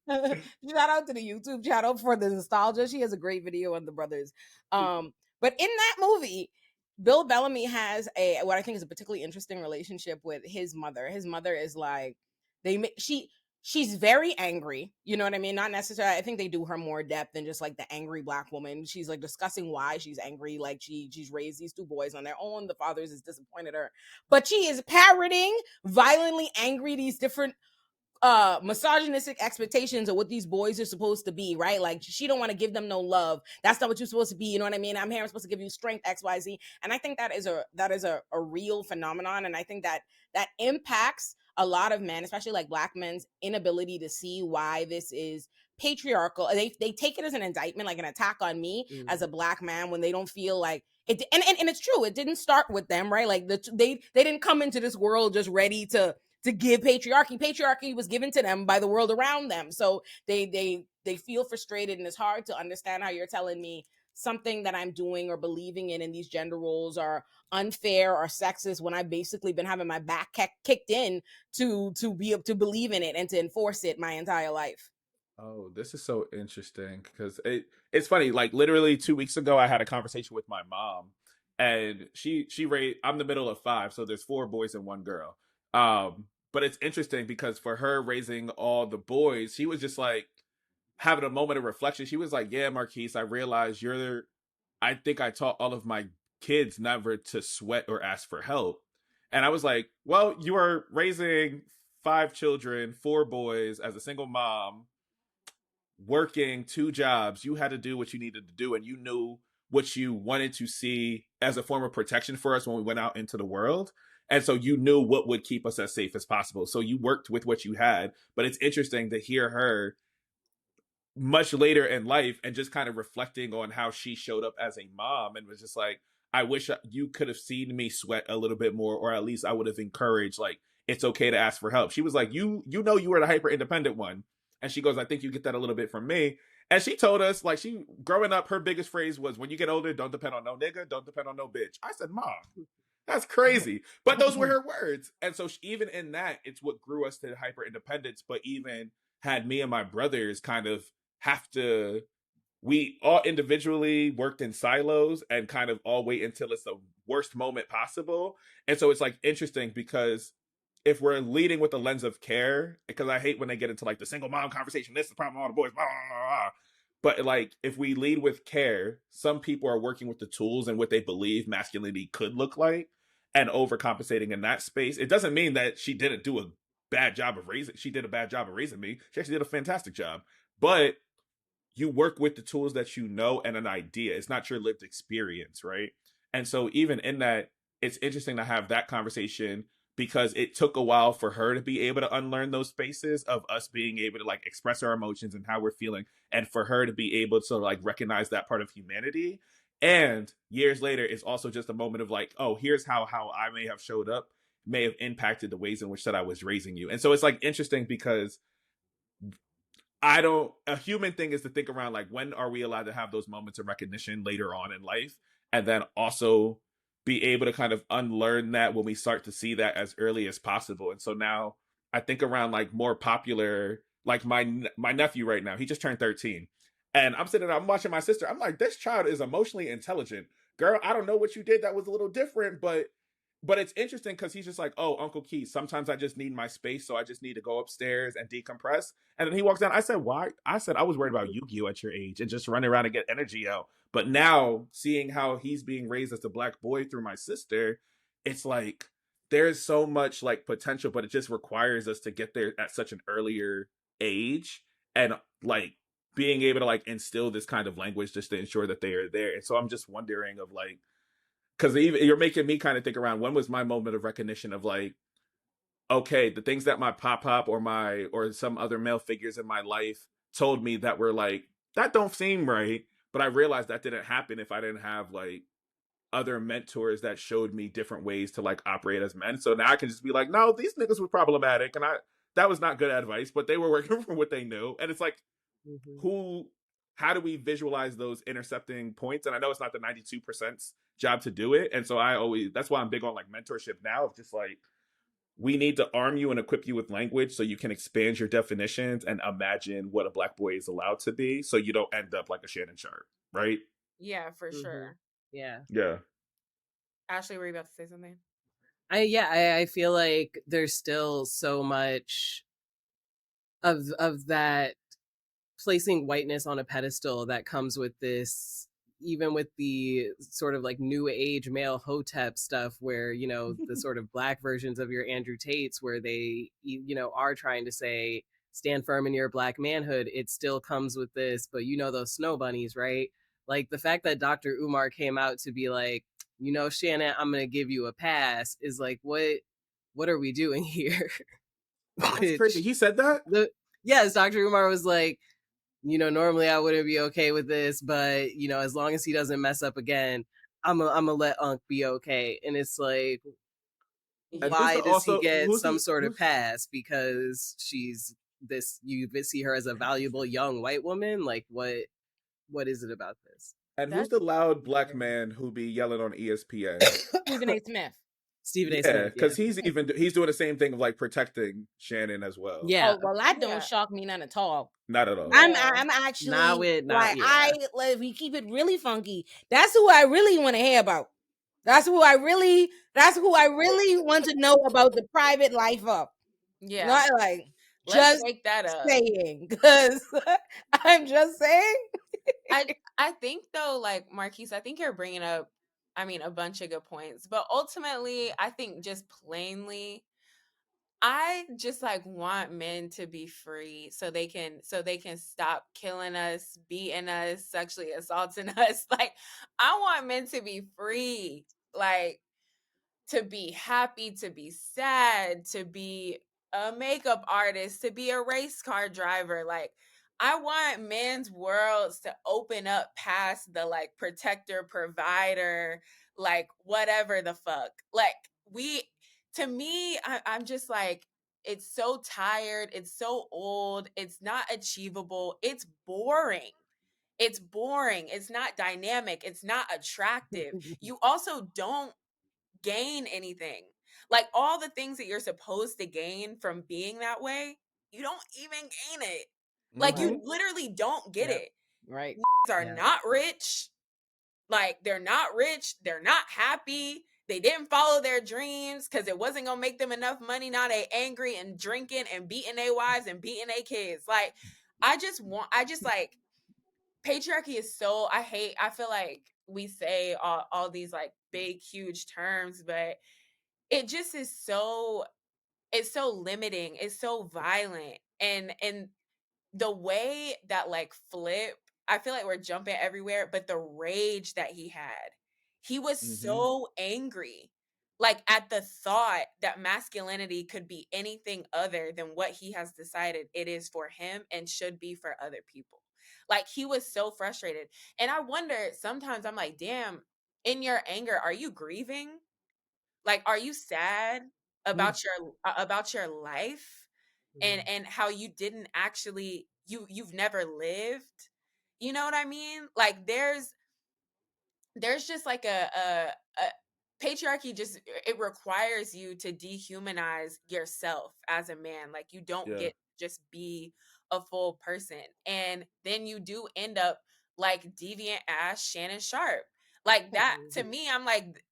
Shout out to the YouTube channel for the nostalgia. She has a great video on The Brothers. But in that movie, Bill Bellamy has what I think is a particularly interesting relationship with his mother. His mother is like, she's very angry. You know what I mean? Not necessarily, I think they do her more depth than just like the angry Black woman. She's like discussing why she's angry. Like she's raised these two boys on their own. The father's has disappointed her, but she is parroting violently angry these different misogynistic expectations of what these boys are supposed to be, right? Like she don't want to give them no love. That's not what you're supposed to be. You know what I mean? I'm here, I'm supposed to give you strength, XYZ. And I think that is a real phenomenon. And I think that impacts a lot of men, especially like Black men's inability to see why this is patriarchal. They take it as an indictment, like an attack on me as a Black man, when they don't feel like it. And it's true. It didn't start with them, right? Like they didn't come into this world just ready to give patriarchy. Patriarchy was given to them by the world around them. So they feel frustrated, and it's hard to understand how you're telling me something that I'm doing or believing in these gender roles are unfair or sexist when I've basically been having my back kicked in to be able to believe in it and to enforce it my entire life. Oh, this is so interesting because it's funny. Like literally 2 weeks ago, I had a conversation with my mom, and she raised. I'm the middle of five, so there's 4 boys and 1 girl. But it's interesting because for her raising all the boys, she was just like having a moment of reflection. She was like, "Yeah, Marquise, I realized you're. I think I taught all of my kids never to sweat or ask for help." And I was like, "Well, you are raising 5 children, 4 boys as a single mom." Working 2 jobs, you had to do what you needed to do, and you knew what you wanted to see as a form of protection for us when we went out into the world. And so you knew what would keep us as safe as possible. So you worked with what you had. But it's interesting to hear her much later in life and just kind of reflecting on how she showed up as a mom and was just like, I wish you could have seen me sweat a little bit more, or at least I would have encouraged, like, it's okay to ask for help. She was like, you know, you were the hyper independent one. And she goes, I think you get that a little bit from me. And she told us, like, she growing up, her biggest phrase was, when you get older, don't depend on no nigga, don't depend on no bitch. I said, Mom, that's crazy. But those were her words. And so even in that, it's what grew us to hyper independence, but even had me and my brothers kind of have to, we all individually worked in silos and kind of all wait until it's the worst moment possible. And so it's like interesting because if we're leading with the lens of care, because I hate when they get into like the single mom conversation, this is the problem with all the boys, blah, blah, blah, blah. But like if we lead with care, some people are working with the tools and what they believe masculinity could look like and overcompensating in that space. It doesn't mean that she didn't do a bad job of raising, she did a bad job of raising me. She actually did a fantastic job. But you work with the tools that you know and an idea. It's not your lived experience, right? And so even in that, it's interesting to have that conversation because it took a while for her to be able to unlearn those spaces of us being able to like express our emotions and how we're feeling, and for her to be able to like recognize that part of humanity. And years later, it's also just a moment of like, oh, here's how I may have showed up may have impacted the ways in which that I was raising you. And so it's like interesting because a human thing is to think around like, when are we allowed to have those moments of recognition later on in life? And then also be able to kind of unlearn that when we start to see that as early as possible. And so now I think around like more popular, like my nephew right now, he just turned 13. And I'm watching my sister. I'm like, this child is emotionally intelligent. Girl, I don't know what you did that was a little different, but it's interesting because he's just like, oh, Uncle Keith, sometimes I just need my space, so I just need to go upstairs and decompress. And then he walks down. I said, why? I said, I was worried about Yu-Gi-Oh at your age and just running around and get energy out. But now, seeing how he's being raised as a Black boy through my sister, it's like, there's so much like potential, but it just requires us to get there at such an earlier age and like being able to like instill this kind of language just to ensure that they are there. And so I'm just wondering of like, because you're making me kind of think around, when was my moment of recognition of like, okay, the things that my pop or some other male figures in my life told me that were like, that don't seem right. But I realized that didn't happen if I didn't have like other mentors that showed me different ways to like operate as men. So now I can just be like, no, these niggas were problematic, and that was not good advice, but they were working for what they knew. And it's like, how do we visualize those intercepting points? And I know it's not the 92%'s job to do it. And so that's why I'm big on like mentorship now. It's just like, we need to arm you and equip you with language so you can expand your definitions and imagine what a Black boy is allowed to be, so you don't end up like a Shannon Sharpe, right? Yeah, for sure. Yeah. Ashley, were you about to say something? I feel like there's still so much of that placing whiteness on a pedestal that comes with this, even with the sort of like new age male hotep stuff where, you know, the sort of Black versions of your Andrew Tates where they, you know, are trying to say, stand firm in your Black manhood. It still comes with this, but you know, those snow bunnies, right? Like the fact that Dr. Umar came out to be like, you know, Shannon, I'm going to give you a pass is like, what are we doing here? That's crazy. He said that? Yes, Dr. Umar was like, you know, normally I wouldn't be okay with this, but, you know, as long as he doesn't mess up again, I'm gonna let Unc be okay. And it's like, why does he get some sort of pass? Because she's this, you see her as a valuable young white woman? Like, what is it about this? And who's the loud black man who be yelling on ESPN? Stephen A. Smith. Stephen A. Yeah, Smith. because he's doing the same thing of like protecting Shannon as well. Yeah. Oh well, that Yeah. don't shock me none at all. Not at all. I'm actually if we keep it really funky, that's who I really want to hear about. That's who I really want to know about the private life of. Yeah. Not like Let's just take that up. saying, because I'm just saying. I think though, like Marquise, I think you're bringing up, I mean, a bunch of good points, but ultimately, I think just plainly, I just like want men to be free so they can stop killing us, beating us, sexually assaulting us. Like, I want men to be free, like to be happy, to be sad, to be a makeup artist, to be a race car driver. Like, I want men's worlds to open up past the like protector, provider, like whatever the fuck. Like, to me, I'm just like, it's so tired. It's so old. It's not achievable. It's boring. It's boring. It's not dynamic. It's not attractive. You also don't gain anything. Like, all the things that you're supposed to gain from being that way, you don't even gain it. Like, you literally don't get it. Right. Are not rich. Like, they're not rich. They're not happy. They didn't follow their dreams because it wasn't gonna make them enough money. Now they angry and drinking and beating their wives and beating their kids. Like, I just like, patriarchy is so, I feel like we say all these like big, huge terms, but it just is so, it's so limiting. It's so violent. And the way that like Flip, I feel like we're jumping everywhere, but the rage that he was so angry, like at the thought that masculinity could be anything other than what he has decided it is for him and should be for other people. Like, he was so frustrated. And I wonder, sometimes I'm like, damn, in your anger, are you grieving? Like, are you sad about your life and how you didn't actually, you've never lived? You know what I mean? Like, there's just like a patriarchy, just, it requires you to dehumanize yourself as a man. Like, you don't get just be a full person, and then you do end up like deviant ass Shannon Sharpe. Like, that to me, I'm like,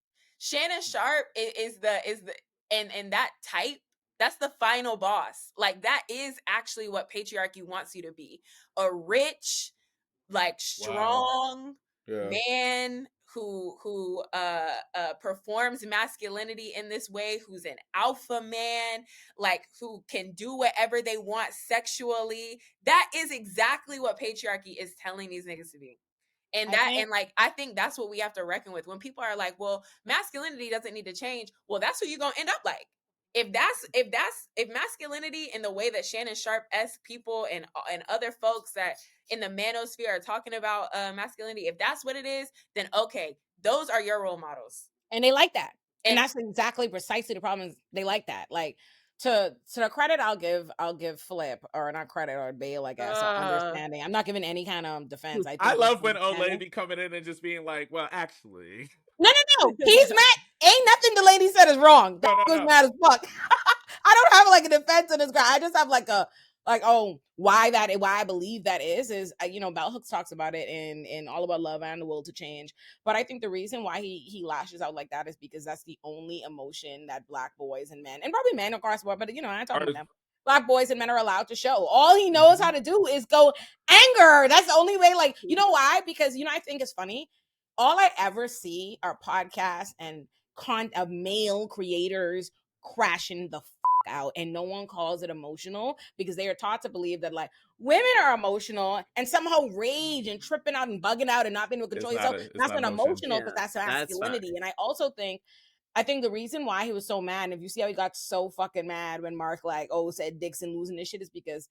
Shannon Sharpe is the and that type, that's the final boss. Like, that is actually what patriarchy wants you to be: a rich, like strong man who performs masculinity in this way, who's an alpha man, like who can do whatever they want sexually. That is exactly what patriarchy is telling these niggas to be. And I think that's what we have to reckon with when people are like, well, masculinity doesn't need to change. Well, that's who you're gonna end up like. If masculinity in the way that Shannon Sharpe-esque people and other folks that in the manosphere are talking about masculinity, if that's what it is, then okay, those are your role models. And they like that. And that's exactly precisely the problem. Is they like that. Like, to the credit I'll give Flip, or not credit, or Bale, I guess, or understanding. I'm not giving any kind of defense. I love when Olay be coming in and just being like, well, actually. No. He's mad. Ain't nothing the lady said is wrong. That was mad as fuck. I don't have like a defense in this guy. I just have like why I believe that is Bell Hooks talks about it in All About Love and the Will to Change. But I think the reason why he lashes out like that is because that's the only emotion that Black boys and men, and probably men across the board, but I talk about them. Black boys and men are allowed to show. All he knows how to do is go anger. That's the only way. Like, you know why? Because I think it's funny. All I ever see are podcasts and of male creators crashing the out, and no one calls it emotional because they are taught to believe that like women are emotional and somehow rage and tripping out and bugging out and not being able to control yourself. That's not emotional, because that's masculinity. And I think the reason why he was so mad, and if you see how he got so fucking mad when Mark said Dixon losing this shit, is because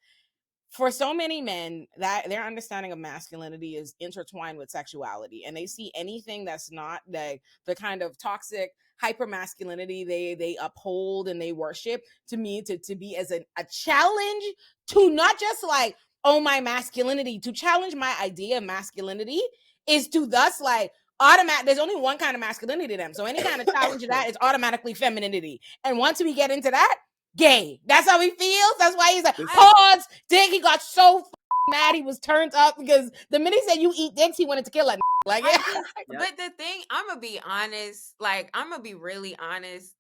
for so many men, that their understanding of masculinity is intertwined with sexuality, and they see anything that's not the kind of toxic hyper masculinity they uphold and they worship, to me, to be as a challenge to not just like, oh, my masculinity, to challenge my idea of masculinity is to thus like automatic. There's only one kind of masculinity to them. So any kind of challenge of that is automatically femininity. And once we get into that, gay. That's how he feels. That's why he's like, pause. Dick. He got so mad he was turned up because the minute he said you eat dicks, he wanted to kill it. Like, But the thing, I'm gonna be honest. Like, I'm gonna be really honest.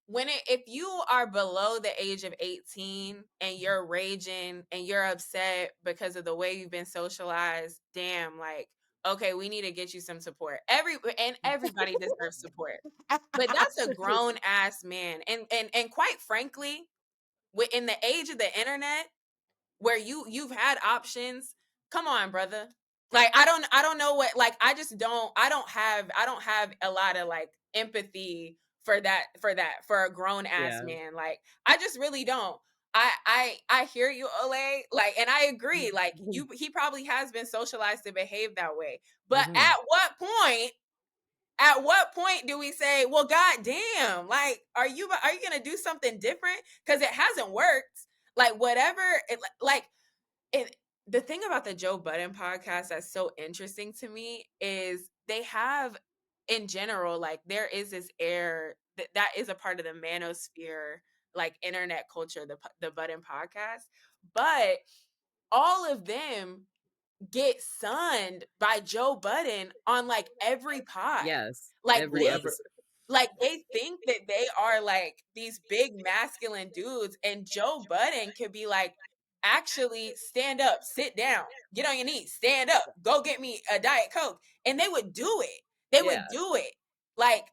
If you are below the age of 18 and you're raging and you're upset because of the way you've been socialized, damn, like, okay, we need to get you some support. Everybody deserves support. But that's a grown ass man. And quite frankly, in the age of the internet where you've had options, come on, brother. Like, I don't know what, like, I don't have a lot of like empathy for a grown ass man. Like, I just really don't. I hear you, Olay. Like, and I agree. Like, he probably has been socialized to behave that way. But at what point do we say, well, god damn, like, are you gonna do something different? Because it hasn't worked. Like, whatever the thing about the Joe Budden podcast that's so interesting to me is they have, in general, like, there is this air that is a part of the manosphere, like, internet culture, the Budden podcast, but all of them get sunned by Joe Budden on like every pod. Yes. Like, like, they think that they are like these big masculine dudes, and Joe Budden could be like, actually, stand up, sit down, get on your knees, stand up, go get me a Diet Coke. And they would do it. They would do it. Like,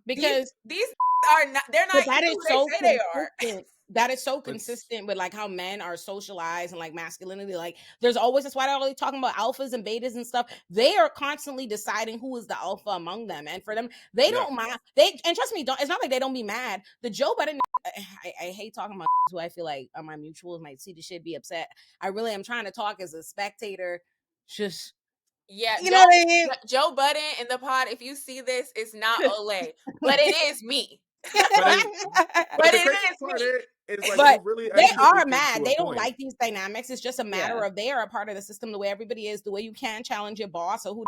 because these are not, they're not that is who so they say they are. That is so consistent with like how men are socialized and like masculinity. Like, there's always, that's why they're always talking about alphas and betas and stuff. They are constantly deciding who is the alpha among them, and for them, they don't mind. And trust me, it's not like they don't be mad. The Joe Budden, I hate talking about who I feel like my mutuals might see the shit, be upset. I really am trying to talk as a spectator. Just, you know what I mean? Joe Budden in the pod, if you see this, it's not Olay, but it is me. But the crazy part is, like, really, they are mad. They don't like these dynamics. It's just a matter of they are a part of the system the way everybody is, the way you can't challenge your boss or who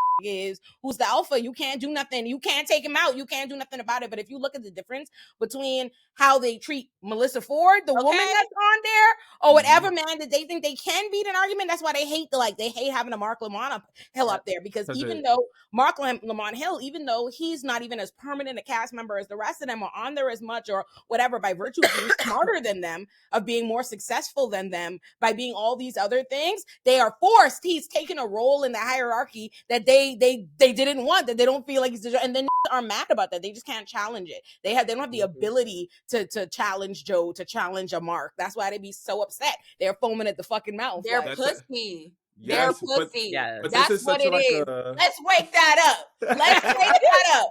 who's the alpha. You can't do nothing. You can't take him out. You can't do nothing about it. But if you look at the difference between how they treat Melissa Ford, the woman that's on there, or whatever man that they think they can beat an argument, that's why they hate they hate having a Mark Lamont Hill up there, because even though Mark Lamont Hill, even though he's not even as permanent a cast member as the rest of them, or on there as much or whatever, by virtue of being smarter than them, of being more successful than them, by being all these other things, they are forced. He's taken a role in the hierarchy that they didn't want, that they don't feel like he's, and then are mad about that. They just can't challenge it. They don't have the ability to challenge Joe, to challenge a Mark. That's why they be so upset. They're foaming at the fucking mouth. They're pussy. They're pussy. But that's what it is. Let's wake that up. Let's wake that up.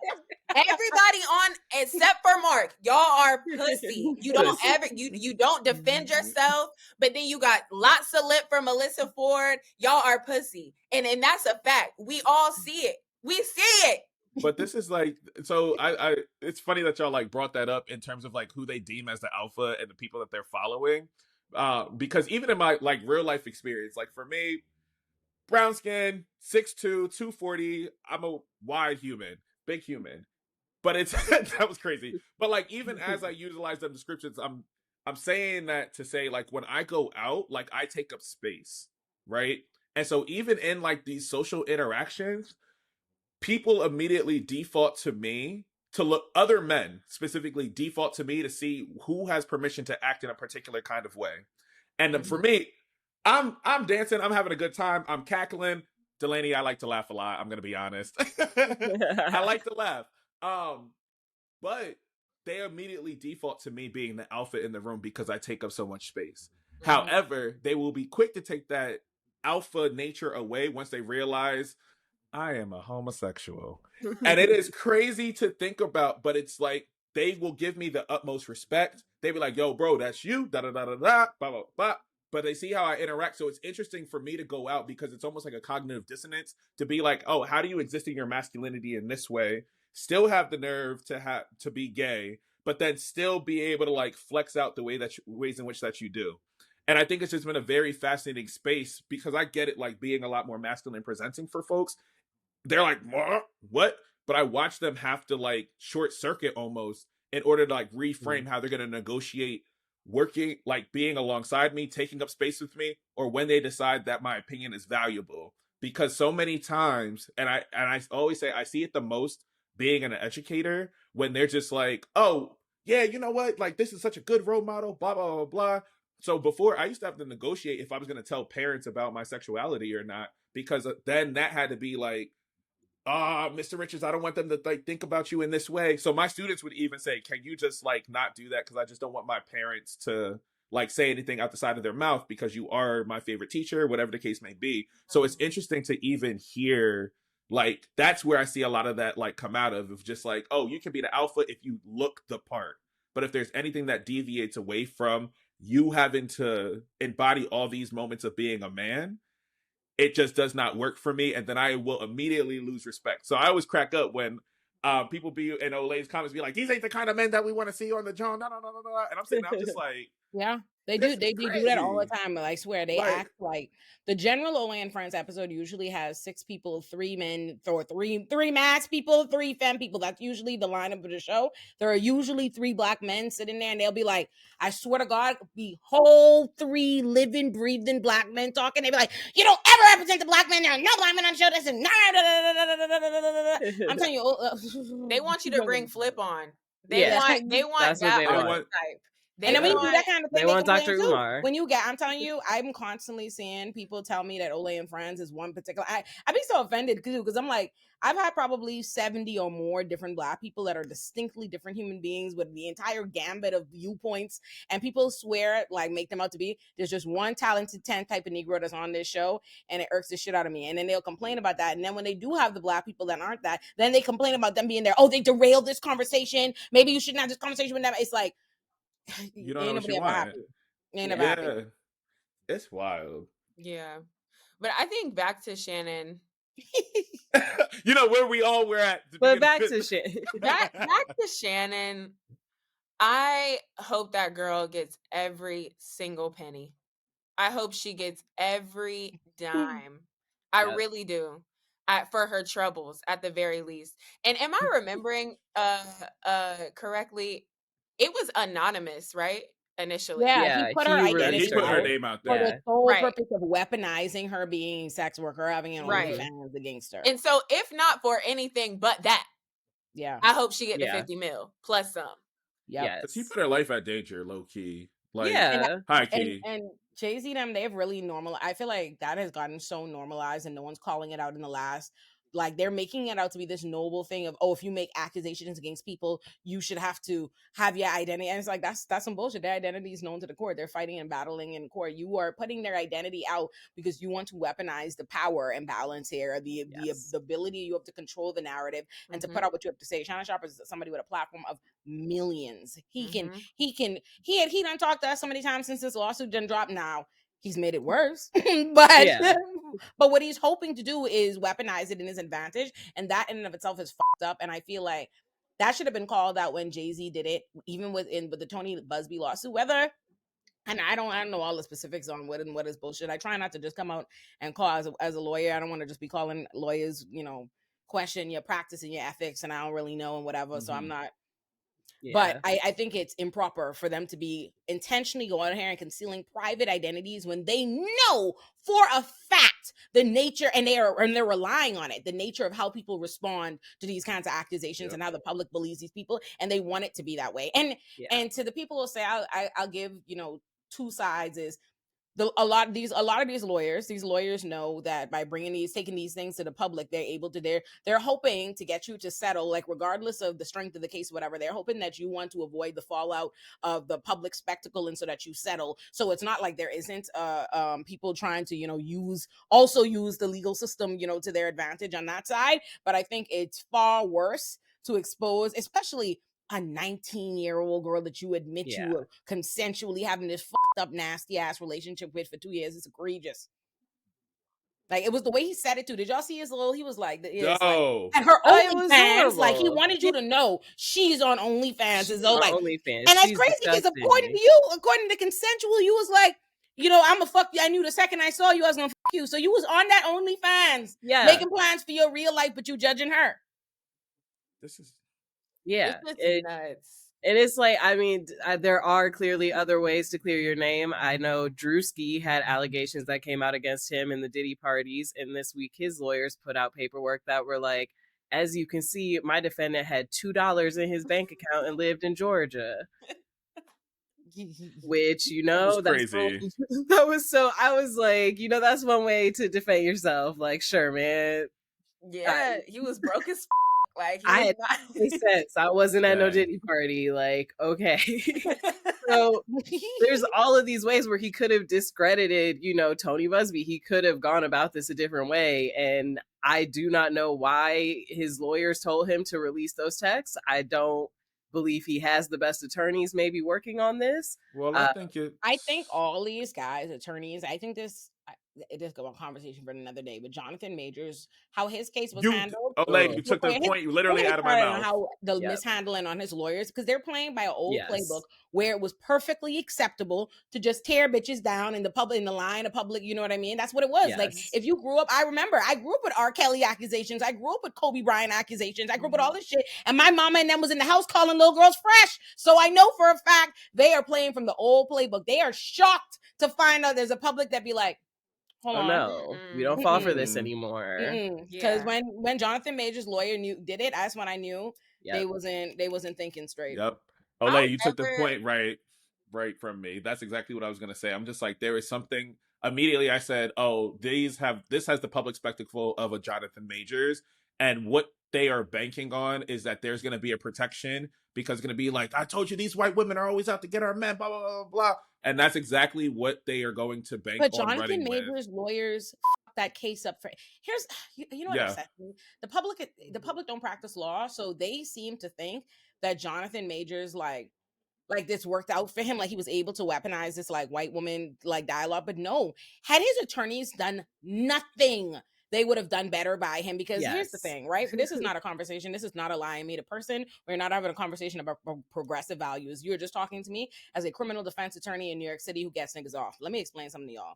Everybody on, except for Mark, y'all are pussy. You don't ever, you don't defend yourself, but then you got lots of lip for Melissa Ford. Y'all are pussy. And that's a fact. We all see it. We see it. But this is like, so I it's funny that y'all like brought that up in terms of like who they deem as the alpha and the people that they're following. Because even in my like real life experience, like for me, brown skin, 6'2", 240, I'm a wide human, big human. But it's that was crazy. But like, even as I utilize them descriptions, I'm saying that to say, like, when I go out, like, I take up space, right? And so even in like these social interactions, people immediately default to me to look, other men specifically default to me to see who has permission to act in a particular kind of way. And for me, I'm dancing, I'm having a good time, I'm cackling. Delaney, I like to laugh a lot, I'm gonna be honest. I like to laugh. But they immediately default to me being the alpha in the room because I take up so much space. However, they will be quick to take that alpha nature away once they realize I am a homosexual. And it is crazy to think about, but it's like they will give me the utmost respect. They be like, yo, bro, that's you, da-da-da-da-da, blah, blah, blah. But they see how I interact. So it's interesting for me to go out because it's almost like a cognitive dissonance to be like, oh, how do you exist in your masculinity in this way? Still have the nerve to be gay, but then still be able to like flex out the ways in which that you do. And I think it's just been a very fascinating space because I get it, like being a lot more masculine presenting for folks. they're like, what? But I watch them have to like short circuit almost in order to like reframe how they're going to negotiate working, like being alongside me, taking up space with me, or when they decide that my opinion is valuable. Because so many times, and I always say I see it the most being an educator, when they're just like, oh yeah, you know what, like this is such a good role model, blah blah blah blah. So before, I used to have to negotiate if I was going to tell parents about my sexuality or not, because then that had to be like, Mr. Richards, I don't want them to like think about you in this way. So my students would even say, can you just like not do that? Because I just don't want my parents to like say anything out the side of their mouth, because you are my favorite teacher, whatever the case may be. So it's interesting to even hear, like, that's where I see a lot of that like come out of just like, oh, you can be the alpha if you look the part. But if there's anything that deviates away from you having to embody all these moments of being a man, it just does not work for me, and then I will immediately lose respect. So I always crack up when people be in Olay's comments be like, these ain't the kind of men that we want to see on the John, no. And I'm saying, I'm just like, yeah, they do. They do that all the time. But I swear, they Like- act like the general Olay Friends episode usually has 6 people, 3 men, or three mass people, 3 femme people. That's usually the lineup of the show. There are usually 3 black men sitting there, and they'll be like, I swear to God, the whole 3 living, breathing black men talking. They be like, you don't ever represent the black men. There are no black men on the show. This is I'm telling you, They want you to bring Flip on. They Yeah. want That's what that they want. archetype. And then when you do that kind of thing, They want complain Dr. too. Umar. When you get, I'm telling you, I'm constantly seeing people tell me that Olay and Friends is one particular. I be so offended too, because I'm like, I've had probably 70 or more different black people that are distinctly different human beings with the entire gambit of viewpoints, and people swear, like, make them out to be. There's just one talented 10 type of Negro that's on this show, and it irks the shit out of me. And then they'll complain about that. And then when they do have the black people that aren't that, then they complain about them being there. Oh, they derailed this conversation. Maybe you shouldn't have this conversation with them. It's like, you don't know what you want. happy. It's wild. Yeah. But I think back to Shannon. You know where we all were at. But back to shit. Back to Shannon. I hope that girl gets every single penny. I hope she gets every dime. I Yep. really do. For her troubles, at the very least. And am I remembering correctly? It was anonymous, right? Initially. Yeah, he put her identity he put her out name out for there. the sole Right. purpose of weaponizing her being a sex worker, having an Right. OnlyFans against her. And so, if not for anything but that, Yeah, I hope she get the Yeah. 50 mil plus some. yep. Yes. Because he put her life at danger, low key. Like, Yeah. high key. And Jay-Z them, they've really I feel like that has gotten so normalized, and no one's calling it out in the last. Like, they're making it out to be this noble thing of, oh, if you make accusations against people, you should have to have your identity. And it's like, that's some bullshit. Their identity is known to the court. They're fighting and battling in court. You are putting their identity out because you want to weaponize the power imbalance here, the ability you have to control the narrative and to put out what you have to say. Shannon Sharpe is somebody with a platform of millions. He done talked to us so many times since this lawsuit done dropped. Now he's made it worse, but what he's hoping to do is weaponize it in his advantage, and that in and of itself is fucked up. And I feel like that should have been called out when Jay-Z did it, even with the Tony Busby lawsuit. Whether, and I don't know all the specifics on what is bullshit. I try not to just come out and call as a lawyer. I don't want to just be calling lawyers, question your practice and your ethics, and I don't really know and whatever. So I'm not. Yeah. But I think it's improper for them to be intentionally going here and concealing private identities when they know for a fact the nature, and they're relying on it, the nature of how people respond to these kinds of accusations and how the public believes these people, and they want it to be that way. And to the people who say I'll give 2 sides is. A lot of these lawyers know that by taking these things to the public, they're able to, they're hoping to get you to settle, like, regardless of the strength of the case, whatever. They're hoping that you want to avoid the fallout of the public spectacle, and so that you settle. So it's not like there isn't people trying to use the legal system to their advantage on that side. But I think it's far worse to expose, especially a 19-year-old girl that you admit you were consensually having this fucked up, nasty ass relationship with for 2 years. It's egregious. Like, it was the way he said it too. Did y'all see his little? He was like, no. and her it was OnlyFans, like, he horrible. wanted you to know she's on OnlyFans. She's As though, on like, OnlyFans. and that's She's crazy because disgusting. according to Consensual, you was like, you know, I'ma fuck you. I knew the second I saw you, I was gonna fuck you. So you was on that OnlyFans, Yeah. making plans for your real life, but you judging her. This is Yeah. It's just nuts. And it's like, I mean, there are clearly other ways to clear your name. I know Drewski had allegations that came out against him in the Diddy parties. And this week, his lawyers put out paperwork that were like, as you can see, my defendant had $2 in his bank account and lived in Georgia. Which, you know, that's crazy. That was so, I was like, you know, that's one way to defend yourself. Like, sure, man. Yeah, he was broke as like I had no sense. I wasn't at no Dang. Diddy party. Like, okay. So there's all of these ways where he could have discredited, you know, Tony Busby. He could have gone about this a different way. And I do not know why his lawyers told him to release those texts. I don't believe he has the best attorneys maybe working on this. Well, I think all these guys, attorneys, I think it is a conversation for another day. But Jonathan Majors, how his case was handled. Olay, you took the point literally out of my mouth. How the mishandling on his lawyers, because they're playing by an old playbook where it was perfectly acceptable to just tear bitches down in the public, in the line of public. You know what I mean? That's what it was. Like if you grew up, I remember I grew up with R. Kelly accusations. I grew up with Kobe Bryant accusations. I grew up with all this shit, and my mama and them was in the house calling little girls fresh. So I know for a fact they are playing from the old playbook. They are shocked to find out there's a public that be like, hold on. No, we don't fall for this anymore. Because when Jonathan Major's lawyer did it, that's when I knew they wasn't thinking straight. Yep. Olay, you took the point right from me. That's exactly what I was gonna say. I'm just like, there is something. Immediately I said, oh, this has the public spectacle of a Jonathan Majors, and what they are banking on is that there's gonna be a protection, because it's gonna be like, I told you these white women are always out to get our men, blah blah blah blah. And that's exactly what they are going to bank on. But Jonathan Majors' lawyers that case up for. Here's you know what upsets me? The public don't practice law, so they seem to think that Jonathan Majors like this worked out for him, like he was able to weaponize this like white woman like dialogue. But no, had his attorneys done nothing, they would have done better by him. Because here's the thing, right? This is not a conversation. This is not a lie and made a person. We're not having a conversation about progressive values. You're just talking to me as a criminal defense attorney in New York City who gets niggas off. Let me explain something to y'all.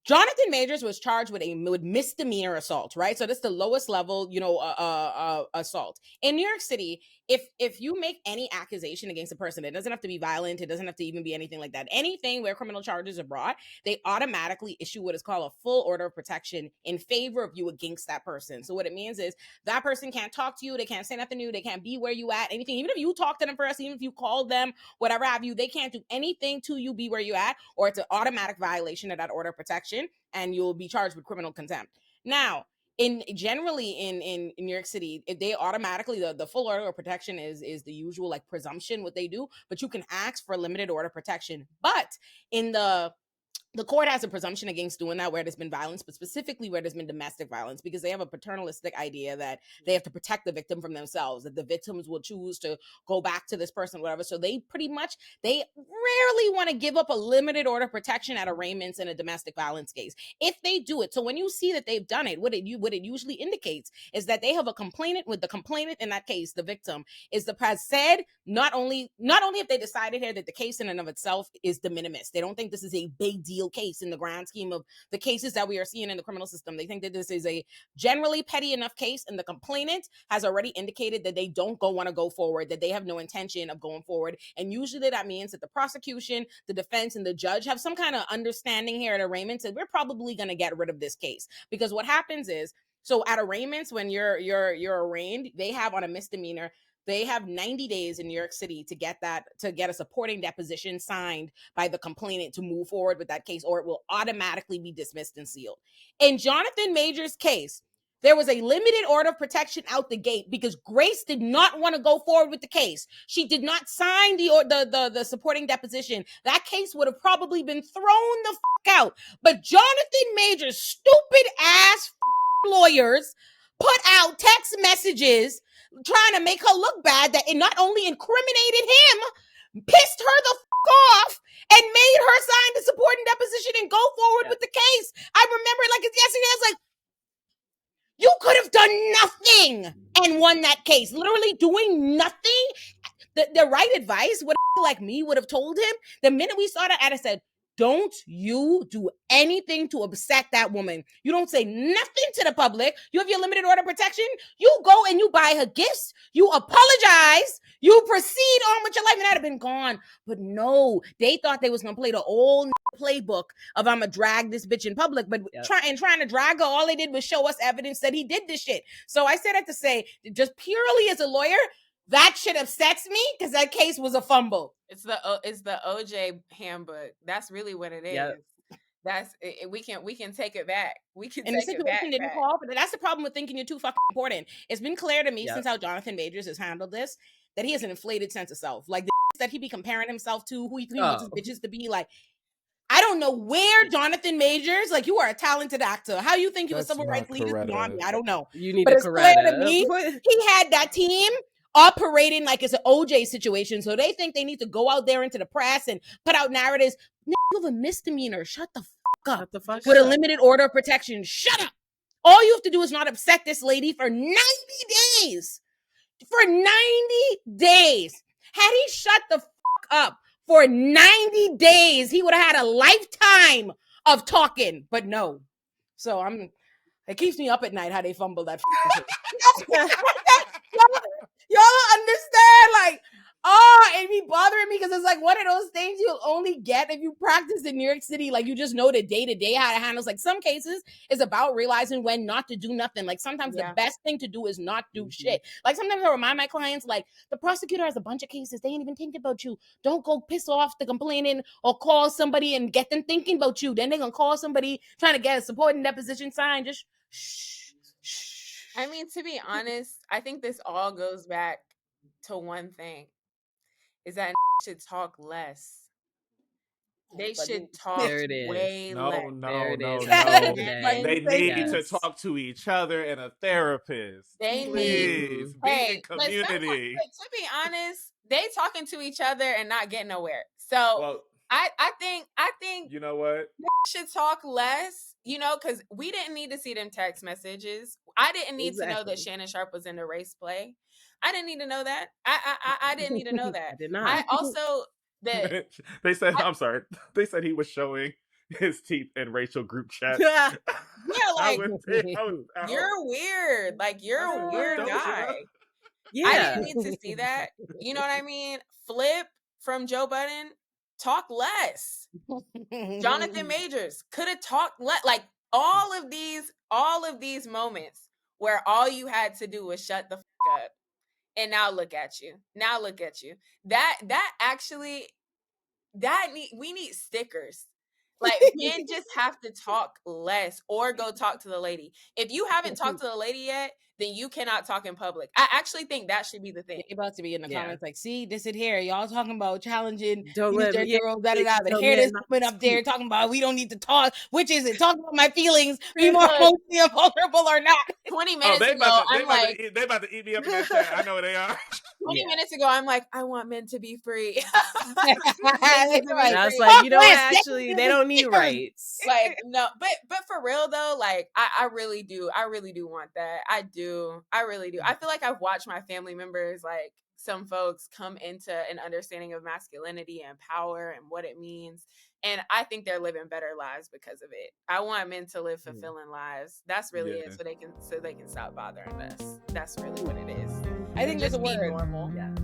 Jonathan Majors was charged with misdemeanor assault, right? So that's the lowest level, you know, assault. In New York City, if you make any accusation against a person, it doesn't have to be violent. It doesn't have to even be anything like that. Anything where criminal charges are brought, they automatically issue what is called a full order of protection in favor of you against that person. So what it means is that person can't talk to you. They can't say nothing new. They can't be where you at, anything. Even if you talk to them first, even if you call them, whatever have you, they can't do anything to you, be where you at, or it's an automatic violation of that order of protection, and you'll be charged with criminal contempt. Now, generally in New York City, if they automatically, the full order of protection is the usual like presumption what they do, but you can ask for limited order protection. But in the court has a presumption against doing that where there's been violence, but specifically where there's been domestic violence, because they have a paternalistic idea that they have to protect the victim from themselves, that the victims will choose to go back to this person, whatever. So they rarely want to give up a limited order protection at arraignments in a domestic violence case. If they do it, so when you see that they've done it, what it usually indicates is that they have a complainant, with the complainant in that case, the victim, has said not only if they decided here that the case in and of itself is de minimis, they don't think this is a big deal case in the grand scheme of the cases that we are seeing in the criminal system. They think that this is a generally petty enough case, and the complainant has already indicated that they don't want to go forward, that they have no intention of going forward. And usually that means that the prosecution, the defense, and the judge have some kind of understanding here at arraignment that we're probably going to get rid of this case. Because what happens is, so at arraignments, when you're arraigned, they have on a misdemeanor, they have 90 days in New York City to get a supporting deposition signed by the complainant to move forward with that case, or it will automatically be dismissed and sealed. In Jonathan Majors' case, there was a limited order of protection out the gate because Grace did not want to go forward with the case. She did not sign the supporting deposition. That case would have probably been thrown the fuck out. But Jonathan Majors' stupid ass lawyers put out text messages trying to make her look bad, that it not only incriminated him, pissed her the fuck off, and made her sign the supporting deposition and go forward with the case. I remember it like it's yesterday. I was like, you could have done nothing and won that case. Literally doing nothing. The right advice, what like me would have told him, the minute we saw that ad, I said, don't you do anything to upset that woman. You don't say nothing to the public. You have your limited order protection. You go and you buy her gifts. You apologize. You proceed on with your life, and I'd have been gone. But no, they thought they was going to play the old playbook of I'm going to drag this bitch in public. But trying to drag her, all they did was show us evidence that he did this shit. So I said that to say, just purely as a lawyer, that shit upsets me because that case was a fumble. It's the OJ handbook. That's really what it is. Yep. That's it, we can take it back. We can And take the it back. situation didn't call for that. That's the problem with thinking you're too fucking important. It's been clear to me Yep. since how Jonathan Majors has handled this that he has an inflated sense of self. Like the that he be comparing himself to, who he wants his bitches to be. Like, I don't know where Jonathan Majors, like, you are a talented actor. How you think you a civil rights leader beyond me? I don't know. You need but a it's clear to Coretta. me he had that team operating like it's an OJ situation. So they think they need to go out there into the press and put out narratives. You have a misdemeanor. Shut the fuck up. Shut the fuck With a up. limited order of protection. Shut up. All you have to do is not upset this lady for 90 days. For 90 days. Had he shut the fuck up for 90 days, he would have had a lifetime of talking. But no. So it keeps me up at night how they fumble that shit. Y'all don't understand, like, it be bothering me because it's like one of those things you'll only get if you practice in New York City. Like, you just know the day-to-day how to handle. Like, some cases is about realizing when not to do nothing. Like, sometimes the best thing to do is not do shit. Like, sometimes I remind my clients, like, the prosecutor has a bunch of cases. They ain't even thinking about you. Don't go piss off the complaining or call somebody and get them thinking about you. Then they're going to call somebody trying to get a supporting deposition signed. Just shh. I mean, to be honest, I think this all goes back to one thing, is that should talk less. They should talk way less. No. They need to talk to each other and a therapist. They Please be in community. To be honest, they talking to each other and not getting nowhere. So I think you know what? Should talk less, because we didn't need to see them text messages. I didn't need to know that Shannon Sharpe was in the race play. I didn't need to know that. I didn't need to know that. I did not. I also they said I'm sorry. They said he was showing his teeth in racial group chat. Yeah, like you're weird. Like, you're a weird guy. Yeah. I didn't need to see that. You know what I mean? Flip from Joe Budden, talk less. Jonathan Majors could have talked less. Like, all of these moments where all you had to do was shut the fuck up. And now look at you. We need stickers. Like, men just have to talk less or go talk to the lady. If you haven't talked to the lady yet, then you cannot talk in public. I actually think that should be the thing. You're about to be in the comments like, see, this is here. Y'all talking about challenging don't let me, but here this woman up there talking about we don't need to talk. Which is it? Talk about my feelings. Be more emotionally vulnerable or not. 20 minutes ago, they about to eat me up in that chat. I know they are. 20 minutes ago, I'm like, I want men to be free. I was like, actually, they don't need rights. Like, no, but for real though, like, I really do want that. I really do. I feel like I've watched my family members, like, some folks come into an understanding of masculinity and power and what it means. And I think they're living better lives because of it. I want men to live fulfilling lives. That's really it. So they can stop bothering us. That's really what it is. I think there's a word. Normal. Yes.